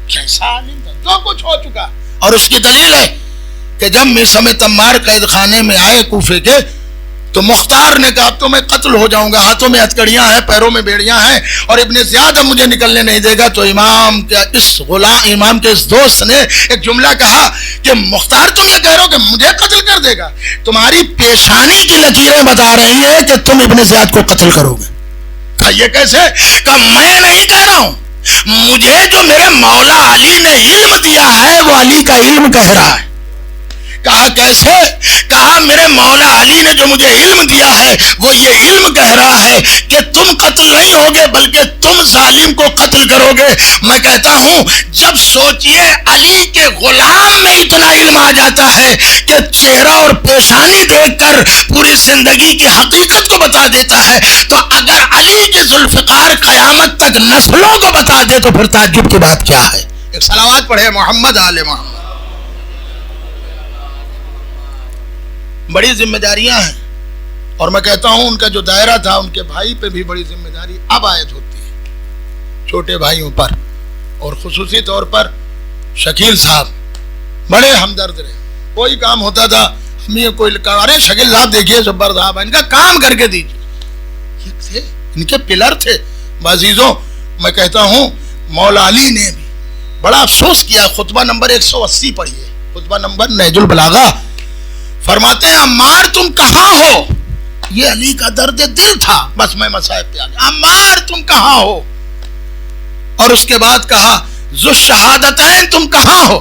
Speaker 5: کیسا عالم تھا، جو کچھ ہو چکا. اور اس کی دلیل ہے کہ جب میثم تمار قید خانے میں آئے کوفے کے تو مختار نے کہا اب تو میں قتل ہو جاؤں گا، ہاتھوں میں ہتکڑیاں ہیں، پیروں میں بیڑیاں ہیں اور ابن زیاد مجھے نکلنے نہیں دے گا. تو امام کے اس دوست نے ایک جملہ کہا کہ مختار تم یہ کہہ رہے ہو کہ مجھے قتل کر دے گا، تمہاری پیشانی کی لکیریں بتا رہی ہیں کہ تم ابن زیاد کو قتل کرو گے. کہا یہ کیسے؟ کہا میں نہیں کہہ رہا ہوں، مجھے جو میرے مولا علی نے علم دیا ہے وہ علی کا علم کہہ رہا ہے. کہا کیسے؟ کہا میرے مولا علی نے جو مجھے علم دیا ہے وہ یہ علم کہہ رہا ہے کہ تم قتل نہیں ہوگے بلکہ تم ظالم کو قتل قتل کرو گے. میں کہتا ہوں جب سوچئے علی کے غلام میں اتنا علم آ جاتا ہے کہ چہرہ اور پیشانی دیکھ کر پوری زندگی کی حقیقت کو بتا دیتا ہے, تو اگر علی کے ذوالفقار قیامت تک نسلوں کو بتا دے تو پھر تعجب کی بات کیا ہے. ایک صلوات پڑھے محمد آل محمد. بڑی ذمہ داریاں ہیں, اور میں کہتا ہوں ان کا جو دائرہ تھا ان کے بھائی پہ بھی بڑی ذمہ داری اب عائد ہوتی ہے, چھوٹے بھائیوں پر, اور خصوصی طور پر شکیل صاحب بڑے ہمدرد رہے. کوئی کام ہوتا تھا ہمیں کوئی کہا ارے شکیل صاحب دیکھیے جبر صاحب ان کا کام کر کے دیجیے, ان کے پلر تھے. عزیزوں میں کہتا ہوں مولا علی نے بھی بڑا افسوس کیا. خطبہ نمبر 180 پڑھیے, خطبہ نمبر نہج البلاغہ. فرماتے ہیں عمار تم کہاں ہو, یہ علی کا درد دل تھا. بس میں مصائب پہ آ گیا, عمار تم کہاں ہو. اور اس کے بعد کہا ذو الشہادتین تم کہاں ہو,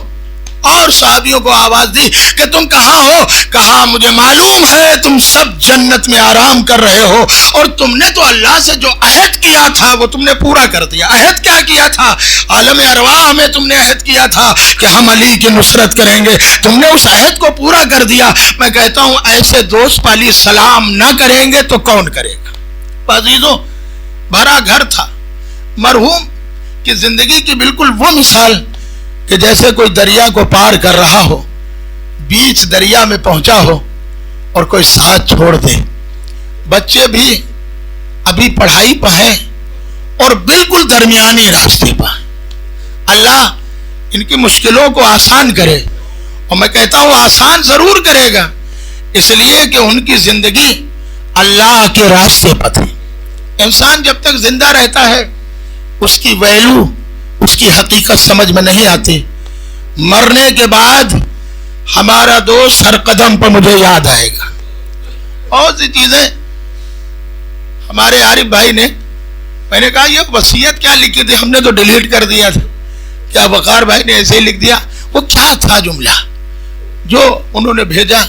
Speaker 5: اور صحابیوں کو آواز دی کہ تم کہاں ہو. کہا مجھے معلوم ہے تم سب جنت میں آرام کر رہے ہو, اور تم نے تو اللہ سے جو عہد کیا تھا وہ تم نے پورا کر دیا. عہد کیا کیا تھا؟ عالم ارواح میں تم نے عہد کیا تھا کہ ہم علی کی نصرت کریں گے, تم نے اس عہد کو پورا کر دیا. میں کہتا ہوں ایسے دوست پالی سلام نہ کریں گے تو کون کرے گا. عزیزوں بھرا گھر تھا. مرحوم کی زندگی کی بالکل وہ مثال کہ جیسے کوئی دریا کو پار کر رہا ہو, بیچ دریا میں پہنچا ہو اور کوئی ساتھ چھوڑ دے. بچے بھی ابھی پڑھائی پہ ہیں اور بالکل درمیانی راستے پہ. اللہ ان کی مشکلوں کو آسان کرے, اور میں کہتا ہوں آسان ضرور کرے گا, اس لیے کہ ان کی زندگی اللہ کے راستے پر تھی. انسان جب تک زندہ رہتا ہے اس کی ویلو, اس کی حقیقت سمجھ میں نہیں آتی. مرنے کے بعد ہمارا دوست ہر قدم پر مجھے یاد آئے گا. بہت سی چیزیں ہمارے عارف بھائی نے, میں نے کہا یہ وصیت کیا لکھی تھی, ہم نے تو ڈیلیٹ کر دیا تھا. کیا وقار بھائی نے ایسے ہی لکھ دیا؟ وہ کیا تھا جملہ جو انہوں نے بھیجا؟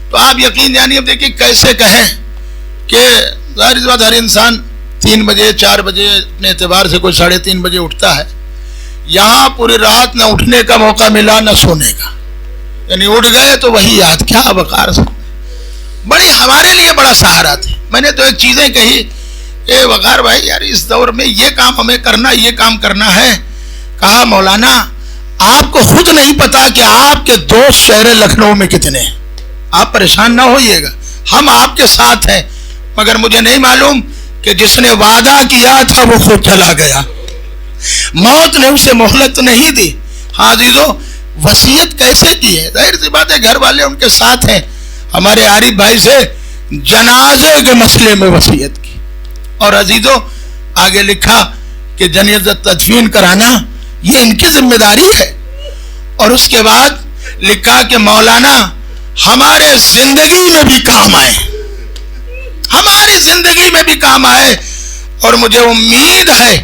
Speaker 5: تو آپ یقین جانیے, اب دیکھیے کیسے کہیں کہ ظاہر سی بات ہر انسان 3 بجے 4 بجے اپنے اعتبار سے کوئی 3:30 بجے اٹھتا ہے. یہاں پوری رات نہ اٹھنے کا موقع ملا نہ سونے کا, یعنی اٹھ گئے تو وہی یاد. کیا وقار سے بڑی ہمارے لیے بڑا سہارا تھے. میں نے تو ایک چیزیں کہی کہ وقار بھائی یار اس دور میں یہ کام ہمیں کرنا, یہ کام کرنا ہے. کہا مولانا آپ کو خود نہیں پتا کہ آپ کے دوست شہر لکھنؤ میں کتنے ہیں, آپ پریشان نہ ہوئیے گا, ہم آپ کے ساتھ ہیں. مگر مجھے نہیں معلوم کہ جس نے وعدہ کیا تھا وہ خود چلا گیا, موت نے اسے مہلت نہیں دی. ہاں عزیزو وصیت کیسے کی ہے؟ ظاہر سی بات ہے گھر والے ان کے ساتھ ہیں. ہمارے عارف بھائی سے جنازے کے مسئلے میں وصیت کی, اور عزیزو آگے لکھا کہ جنازہ تدفین کرانا یہ ان کی ذمہ داری ہے. اور اس کے بعد لکھا کہ مولانا ہمارے زندگی میں بھی کام آئے, ہماری زندگی میں بھی کام آئے, اور مجھے امید ہے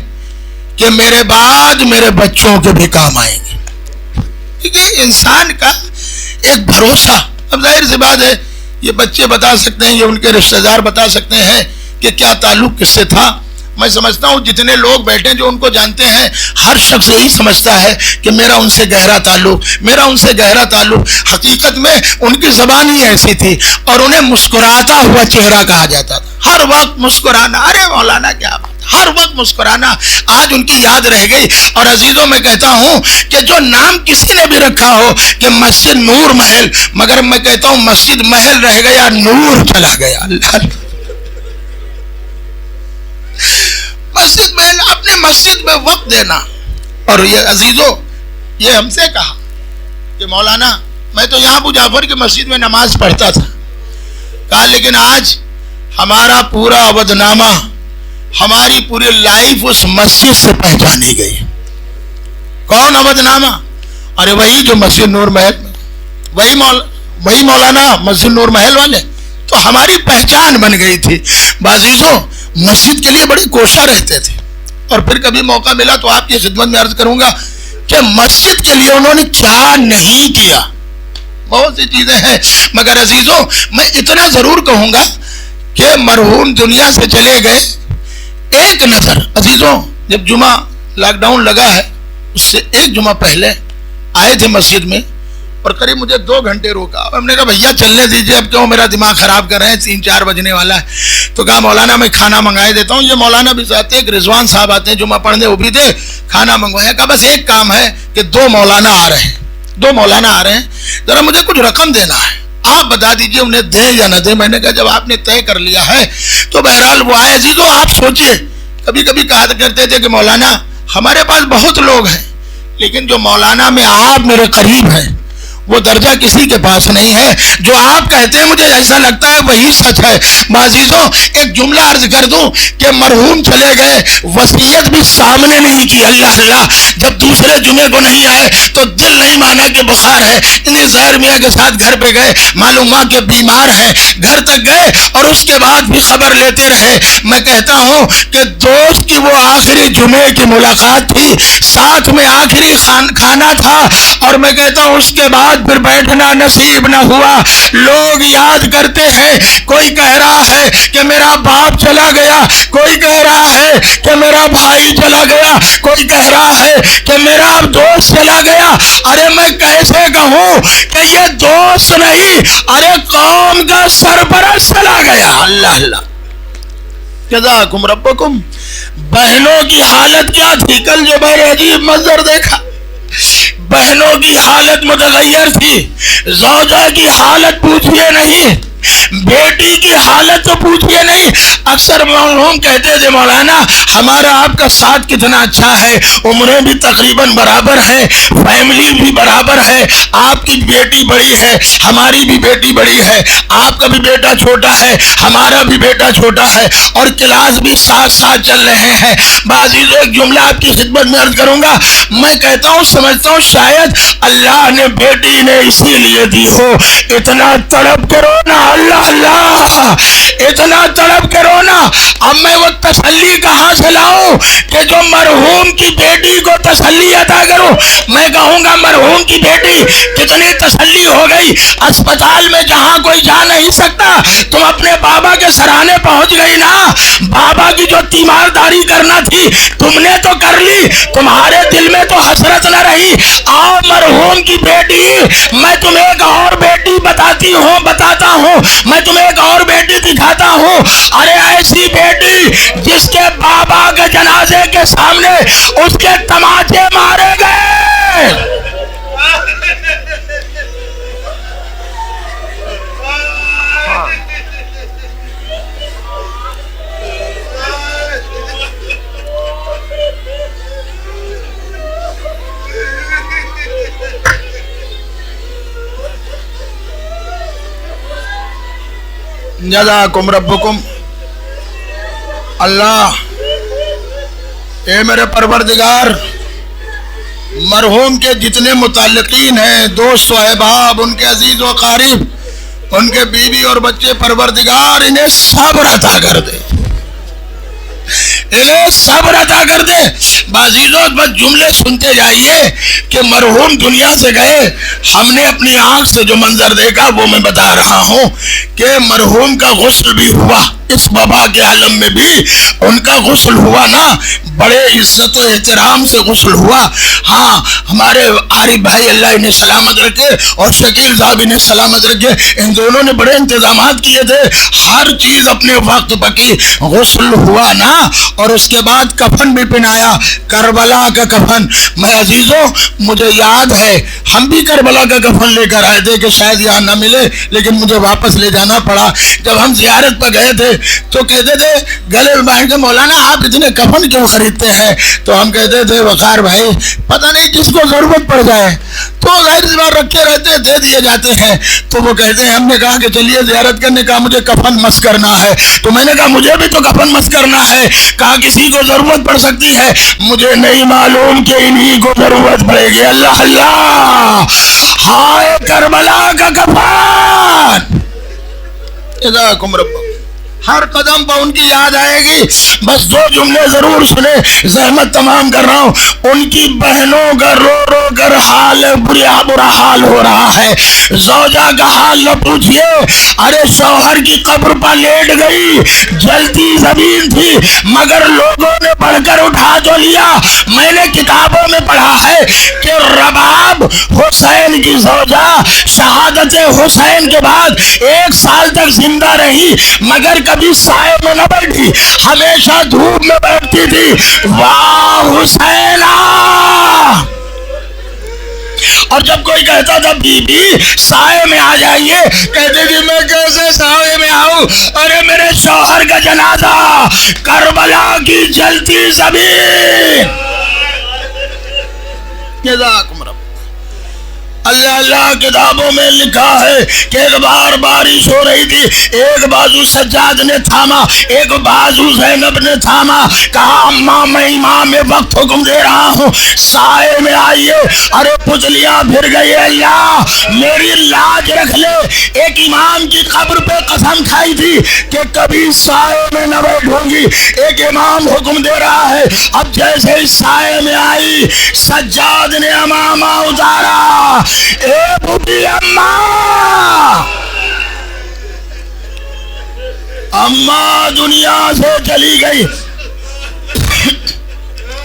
Speaker 5: کہ میرے بعد میرے بچوں کے بھی کام آئیں گے. ٹھیک ہے, انسان کا ایک بھروسہ. اب ظاہر سی بات ہے یہ بچے بتا سکتے ہیں, یہ ان کے رشتہ دار بتا سکتے ہیں کہ کیا تعلق کس سے تھا. میں سمجھتا ہوں جتنے لوگ بیٹھے جو ان کو جانتے ہیں, ہر شخص یہی سمجھتا ہے کہ میرا ان سے گہرا تعلق, میرا ان سے گہرا تعلق. حقیقت میں ان کی زبان ہی ایسی تھی, اور انہیں مسکراتا ہوا چہرہ کہا جاتا تھا. ہر وقت مسکرانا. ارے مولانا کیا بات, ہر وقت مسکرانا. آج ان کی یاد رہ گئی. اور عزیزوں میں کہتا ہوں کہ جو نام کسی نے بھی رکھا ہو کہ مسجد نور محل, مگر میں کہتا ہوں مسجد محل رہ گیا, نور چلا گیا. اللہ مسجد میں اپنے مسجد میں وقت دینا. اور یہ عزیزو یہ ہم سے کہا کہ مولانا میں تو یہاں ابو جعفر کی مسجد میں نماز پڑھتا تھا. کہا لیکن آج ہمارا پورا عبدنامہ, ہماری پوری لائف اس مسجد سے پہچانی گئی. کون عبدنامہ؟ ارے وہی جو مسجد نور محل میں, وہی مولانا مسجد نور محل والے. تو ہماری پہچان بن گئی تھی. عزیزو مسجد کے لیے بڑی کوشاں رہتے تھے, اور پھر کبھی موقع ملا تو آپ کی خدمت میں عرض کروں گا کہ مسجد کے لیے انہوں نے کیا نہیں کیا. بہت سی چیزیں ہیں, مگر عزیزو میں اتنا ضرور کہوں گا کہ مرحوم دنیا سے چلے گئے. ایک نظر عزیزو جب جمعہ لاک ڈاؤن لگا ہے اس سے ایک جمعہ پہلے آئے تھے مسجد میں اور قریب مجھے 2 گھنٹے روکا. ہم نے کہا بھیا چلنے دیجئے, اب کیوں میرا دماغ خراب کر رہے ہیں, 3-4 بجنے والا ہے. تو کہا مولانا میں کھانا منگائے دیتا ہوں. یہ مولانا بھی آتے ہیں, ایک رضوان صاحب آتے ہیں جمعہ پڑھنے, وہ بھی تھے, کھانا منگوایا. کہا بس ایک کام ہے کہ 2 مولانا آ رہے ہیں, ذرا مجھے کچھ رقم دینا ہے, آپ بتا دیجئے انہیں دیں یا نہ دیں. میں نے کہا جب آپ نے طے کر لیا ہے تو بہرحال وہ آئے. عزیزو آپ سوچئے, کبھی کبھی کہا کرتے تھے کہ مولانا ہمارے پاس بہت لوگ ہیں لیکن جو مولانا میں آپ میرے قریب ہیں وہ درجہ کسی کے پاس نہیں ہے. جو آپ کہتے ہیں مجھے ایسا لگتا ہے وہی سچ ہے. عزیزوں ایک جملہ عرض کر دوں کہ مرحوم چلے گئے, وصیت بھی سامنے نہیں کی. اللہ اللہ, جب دوسرے جمعے کو نہیں آئے تو دل نہیں مانا کہ بخار ہے. انہیں ظاہر میاں کے ساتھ گھر پہ گئے, معلوم ہوا کہ بیمار ہیں, گھر تک گئے اور اس کے بعد بھی خبر لیتے رہے. میں کہتا ہوں کہ دوست کی وہ آخری جمعے کی ملاقات تھی, ساتھ میں آخری کھانا تھا, اور میں کہتا ہوں اس کے بعد پھر بیٹھنا نصیب نہ ہوا. لوگ یاد کرتے ہیں, کوئی کہہ رہا ہے کہ میرا باپ چلا گیا, کوئی کہہ رہا ہے کہ میرا بھائی چلا گیا, کوئی کہہ رہا ہے کہ میرا دوست چلا گیا. ارے میں کیسے کہوں کہ یہ دوست نہیں, ارے قوم کا سرپرست چلا گیا. اللہ اللہ, جزاکم ربکم. بہنوں کی حالت کیا تھی, کل جو میں نے عجیب منظر دیکھا, بہنوں کی حالت متغیر تھی, زوجہ کی حالت پوچھئے نہیں, بیٹی کی حالت تو پوچھئے نہیں. اکثر مرحوم کہتے تھے مولانا ہمارا آپ کا ساتھ کتنا اچھا ہے, عمریں بھی تقریباً برابر ہیں, فیملی بھی برابر ہے, آپ کی بیٹی بڑی ہے, ہماری بھی بیٹی بڑی ہے, آپ کا بھی بیٹا چھوٹا ہے, ہمارا بھی بیٹا چھوٹا ہے, اور کلاس بھی ساتھ ساتھ چل رہے ہیں. بعضیزوں ایک جملہ آپ کی خدمت میں عرض کروں گا. میں کہتا ہوں سمجھتا ہوں شاید اللہ نے بیٹی نے اسی لیے دی ہو. اتنا تڑپ کرو نا, اللہ اللہ, اتنا تڑپ کرو نا. اب میں وہ تسلی کہاں سے لاؤں کہ جو مرحوم کی بیٹی کو تسلی عطا کروں. میں کہوں گا مرحوم کی بیٹی کتنی تسلی ہو گئی, اسپتال میں جہاں کوئی جا نہیں سکتا تم اپنے بابا کے سرانے پہنچ گئی نا. بابا کی جو تیمارداری کرنا تھی تم نے تو کر لی, تمہارے دل میں تو حسرت نہ رہی. آؤ مرحوم کی بیٹی, میں تمہیں ایک اور بیٹی بتاتا ہوں, میں تمہیں ایک اور بیٹی دکھاتا ہوں. ارے ایسی بیٹی جس کے بابا کے جنازے کے سامنے اس کے تماچے مارے گئے. جزاکم ربکم. اللہ اے میرے پروردگار, مرحوم کے جتنے متعلقین ہیں, دوست و احباب, ان کے عزیز و اقارب, ان کے بیوی اور بچے, پروردگار انہیں صبر عطا کر دے, انہیں صبر عطا کر دے. بعضیزوں بس جملے سنتے جائیے کہ مرحوم دنیا سے گئے. ہم نے اپنی آنکھ سے جو منظر دیکھا وہ میں بتا رہا ہوں کہ مرحوم کا غسل بھی ہوا, اس وبا کے عالم میں بھی ان کا غسل ہوا نا, بڑے عزت و احترام سے غسل ہوا. ہاں ہمارے عارف بھائی اللہ انہیں سلامت رکھے اور شکیل صاحب انہیں سلامت رکھے, ان دونوں نے بڑے انتظامات کیے تھے, ہر چیز اپنے وقت پکی. غسل ہوا نا اور اس کے بعد کفن بھی پہنایا, کربلا کا کفن. میں عزیزوں مجھے یاد ہے ہم بھی کربلا کا کفن لے کر آئے تھے کہ شاید یہاں نہ ملے, لیکن مجھے واپس لے جانا پڑا. جب ہم زیارت پر گئے تھے تو کہتے تھے گلے میں بیٹھ کے مولانا آپ اتنے کفن کیوں خریدتے ہیں؟ تو ہم کہتے تھے وقار بھائی پتہ نہیں جس کو ضرورت پڑ جائے تو ظاہر سی بات رکھے رہتے, دے دیے جاتے ہیں. تو وہ کہتے ہیں, ہم نے کہا کہ چلیے زیارت کرنے, کہا مجھے کفن مس کرنا ہے. تو میں نے کہا مجھے بھی تو کفن مس کرنا ہے. کہا کسی کو ضرورت پڑ سکتی ہے, مجھے نہیں معلوم کہ انہی کو ضرورت پڑے گی. اللہ اللہ, ہائے کربلا کا کفن. جزاکم ربکم. ہر قدم پر ان کی یاد آئے گی. بس 2 جملے ضرور سنے, زحمت تمام کر رہا ہوں. ان کی بہنوں کا رو رو کر حال برا حال ہو رہا ہے. زوجہ کا حال نہ پوچھئے. ارے شوہر کی قبر پر لیٹ گئی, جلتی زمین تھی مگر لوگوں نے پڑھ کر اٹھا تو لیا. میں نے کتابوں میں پڑھا ہے کہ رباب حسین کی زوجہ شہادت حسین کے بعد 1 سال تک زندہ رہی مگر کبھی سائے میں نہ بیٹھی, ہمیشہ دھوپ میں بیٹھتی تھی. واہ حسینہ. اور جب کوئی کہتا تھا بی بی سائے میں آ جائیے, کہتے تھے میں کیسے سائے میں آؤں, ارے میرے شوہر کا جنازہ کربلا کی جلتی زمین. جزاکم رب. اللہ اللہ کتابوں میں لکھا ہے کہ ایک بار بارش ہو رہی تھی, ایک بازو سجاد نے تھاما, ایک بازو زینب نے تھاما, کہا اماں میں امام وقت حکم دے رہا ہوں سائے میں آئیے. ارے پتلیاں پھر گئی. اللہ میری لاج رکھ لے. ایک امام کی قبر پہ قسم کھائی تھی کہ کبھی سائے میں نہ بیٹھوں گی. ایک امام حکم دے رہا ہے. اب جیسے ہی سائے میں آئی سجاد نے امامہ اتارا. اے بوبی اماں, اماں دنیا سے چلی گئی.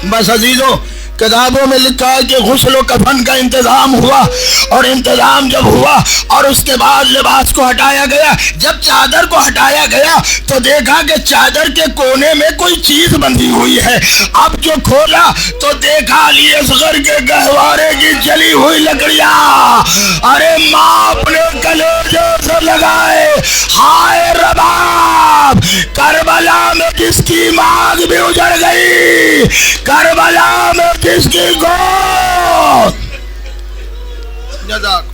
Speaker 5: بس عزیزو کتابوں میں لکھا ہے کہ غسل و کفن کا انتظام ہوا, اور انتظام جب ہوا اور اس کے بعد لباس کو ہٹایا گیا, جب چادر کو ہٹایا گیا تو دیکھا کہ چادر کے کونے میں کوئی چیز بندھی ہوئی ہے. اب جو کھولا تو دیکھا علی اصغر کے گہوارے کی جلی ہوئی لکڑیاں. ارے ماں اپنے کلیجے سے لگائے, ہائے رباب کربلا میں جس کی مانگ بھی اجڑ گئی, کربلا میں جس کی گود. جزاک.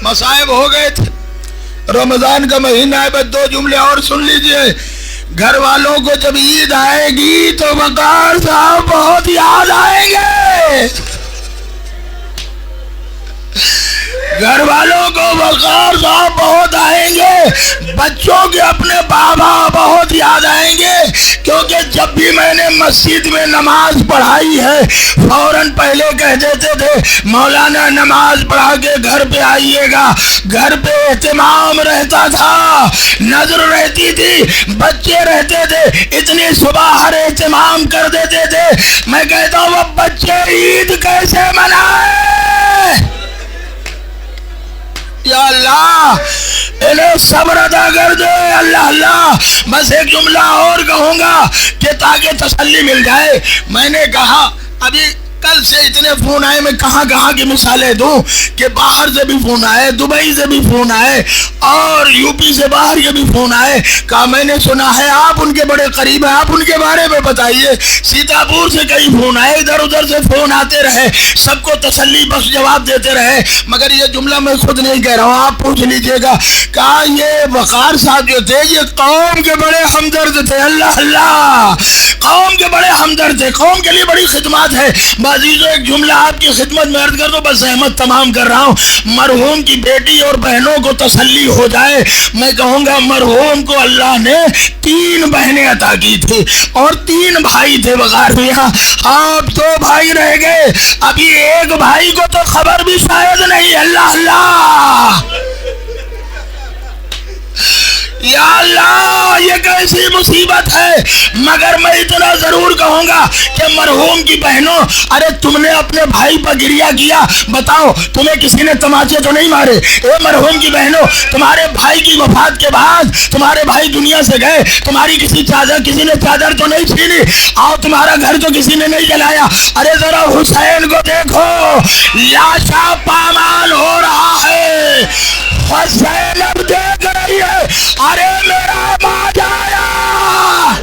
Speaker 5: مصائب ہو گئے تھے, رمضان کا مہینہ ہے. بس 2 جملے اور سن لیجئے. گھر والوں کو جب عید آئے گی تو وقار صاحب بہت یاد آئیں گے. گھر والوں کو وقار صاحب بہت آئیں گے. بچوں کے اپنے بابا بہت یاد آئیں گے, کیونکہ جب بھی میں نے مسجد میں نماز پڑھائی ہے فوراً پہلے کہہ دیتے تھے مولانا نماز پڑھا کے گھر پہ آئیے گا. گھر پہ اہتمام رہتا تھا, نظر رہتی تھی, بچے رہتے تھے, اتنی صبح ہر اہتمام کر دیتے تھے. میں کہتا ہوں وہ بچے عید کیسے منائے. یا اللہ انہیں صبر عطا کر دے. اللہ اللہ. بس ایک جملہ اور کہوں گا کہ تاکہ تسلی مل جائے. میں نے کہا ابھی کل سے اتنے فون آئے, میں کہاں کی مثالیں دوں کہ باہر سے بھی فون آئے, دبئی سے بھی فون آئے, اور یو پی سے باہر کے بھی فون آئے. کہا میں نے سنا ہے آپ ان کے بڑے قریب ہیں, آپ ان کے بارے میں بتائیے. سیتاپور سے کئی فون آئے, ادھر ادھر سے فون آتے رہے, سب کو تسلی بخش جواب دیتے رہے. مگر یہ جملہ میں خود نہیں کہہ رہا ہوں, آپ پوچھ لیجئے گا. کہا یہ وقار صاحب جو تھے یہ قوم کے بڑے ہمدرد تھے. اللہ اللہ. قوم کے بڑے ہمدرد تھے, قوم کے لیے بڑی خدمات ہے. عزیزو ایک جملہ آپ کی خدمت میں عرض کر دو, بس زحمت تمام کر رہا ہوں. مرحوم کی بیٹی اور بہنوں کو تسلی ہو جائے. میں کہوں گا مرحوم کو اللہ نے 3 بہنیں عطا کی تھی اور 3 بھائی تھے وقار میاں. آپ 2 بھائی رہ گئے, ابھی ایک بھائی کو تو خبر بھی شاید نہیں. اللہ اللہ. یا اللہ یہ کیسی مصیبت ہے. مگر میں اتنا ضرور کہوں گا کہ مرحوم کی بہنوں, ارے تم نے اپنے بھائی پر گریہ کیا, بتاؤ تمہیں کسی نے تماچے تو نہیں مارے. اے مرحوم کی بہنوں, تمہارے بھائی کی وفات کے بعد تمہارے بھائی دنیا سے گئے, تمہاری کسی نے چادر تو نہیں چھینی, اور تمہارا گھر تو کسی نے نہیں جلایا. ارے ذرا حسین کو دیکھو, لاشا پامال ہو رہا ہے. حسین اب دیکھ رہی ہے, ارے میرا باج آیا.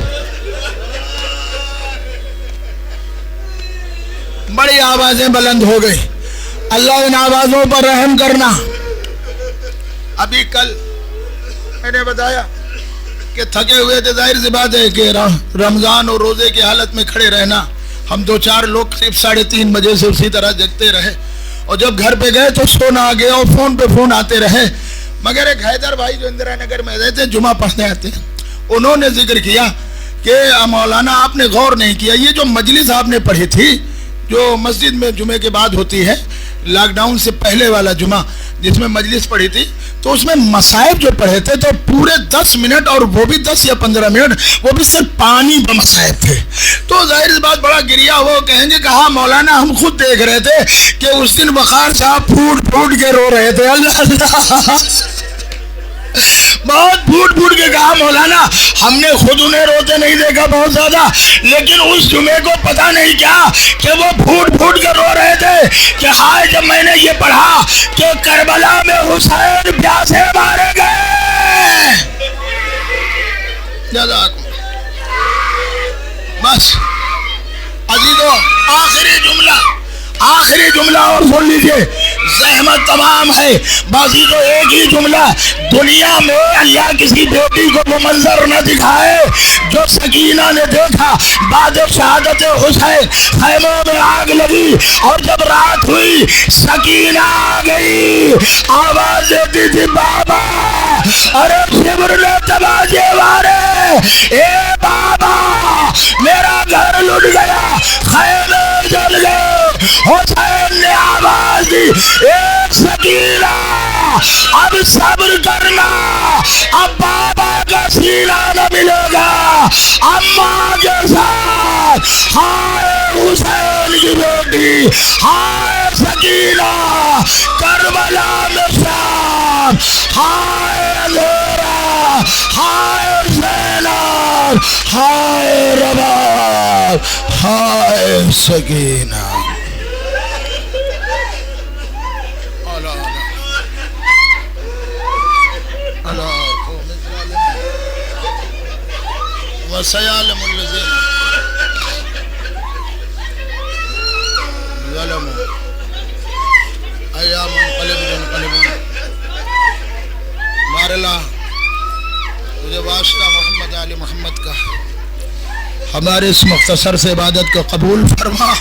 Speaker 5: بڑی آوازیں بلند ہو گئی. اللہ ان آوازوں پر رحم کرنا. ابھی کل میں نے بتایا کہ تھکے ہوئے تھے, ظاہر سی بات ہے کہ رمضان اور روزے کی حالت میں کھڑے رہنا. ہم 2-4 لوگ قریب 3:30 بجے سے اسی طرح جگتے رہے, اور جب گھر پہ گئے تو سونا آ گیا اور فون پہ فون آتے رہے. مگر ایک حیدر بھائی جو اندرا نگر میں رہتے, جمعہ پڑھنے آتے, انہوں نے ذکر کیا کہ مولانا آپ نے غور نہیں کیا، یہ جو مجلس آپ نے پڑھی تھی جو مسجد میں جمعے کے بعد ہوتی ہے، لاک ڈاؤن سے پہلے والا جمعہ جس میں مجلس پڑھی تھی، تو اس میں مصائب جو پڑھے تھے تو پورے 10 منٹ اور وہ بھی 10 یا 15 منٹ وہ بھی صرف پانی پہ مصائب تھے. تو ظاہر اس بات بڑا گریا وہ کہیں گے کہا مولانا ہم خود دیکھ رہے تھے کہ اس دن وقار صاحب پھوٹ پھوٹ کے رو رہے تھے. اللہ اللہ بہت پھوٹ پھوٹ کے کہا مولانا ہم نے خود انہیں روتے نہیں دیکھا بہت زیادہ، لیکن اس جمعے کو پتہ نہیں کیا کہ وہ پھوٹ پھوٹ کے رو رہے تھے کہ ہائے جب میں نے یہ پڑھا کہ کربلا میں حسین پیاسے مارے گئے. جزاکم بس عزیزو آخری جملہ اور سن لیجئے، زحمت تمام ہے بازی تو ایک ہی جملہ، دنیا میں اللہ کسی بیٹی کو وہ منظر نہ دکھائے جو سکینہ نے دیکھا بعد شہادت حسین. خیموں میں آگ لگی اور جب رات ہوئی سکینہ آ گئی، آواز دیتی تھی بابا ارے شبر نے تباجے مارے، اے بابا میرا گھر لٹ گیا، خیمے جل گئے. حسین نے آواز دی ایک سکینہ اب صبر کرنا، اب بابا کا سینہ نہ ملے گا اماں کے ساتھ. ہائے حسین کی بیٹی، ہائے سکینہ کربلا میں شام، ہائے اندھیرا، ہائے زینب، ہائے رباب، ہائے سکینہ. وسيعلم الذين ظلموا أي منقلب ينقلبون. مارلا مجھے واسطہ محمد علی محمد کا ہمارے اس مختصر سے عبادت کو قبول فرما.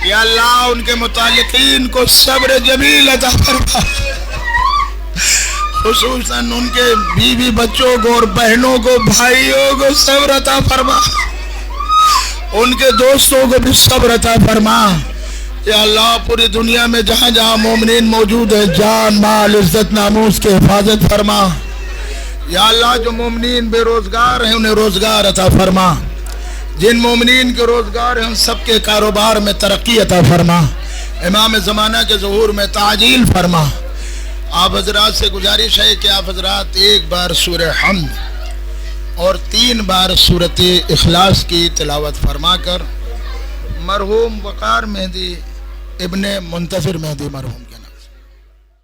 Speaker 5: یا اللہ ان کے متعلقین کو صبر جمیل عطا فرما، خصوصاً ان کے بیوی بچوں کو اور بہنوں کو بھائیوں کو صبر عطا فرما، ان کے دوستوں کو بھی صبر عطا فرما. یا اللہ پوری دنیا میں جہاں جہاں مومنین موجود ہیں جان مال عزت ناموس کے حفاظت فرما. یا اللہ جو مومنین بے روزگار ہیں انہیں روزگار عطا فرما، جن مومنین کے روزگار ہیں ان سب کے کاروبار میں ترقی عطا فرما. امام زمانہ کے ظہور میں تعجیل فرما. آپ حضرات سے گزارش ہے کہ آپ حضرات ایک بار سورہ حمد اور 3 بار سورۃ اخلاص کی تلاوت فرما کر مرحوم وقار مہدی ابن منتصر مہدی مرحوم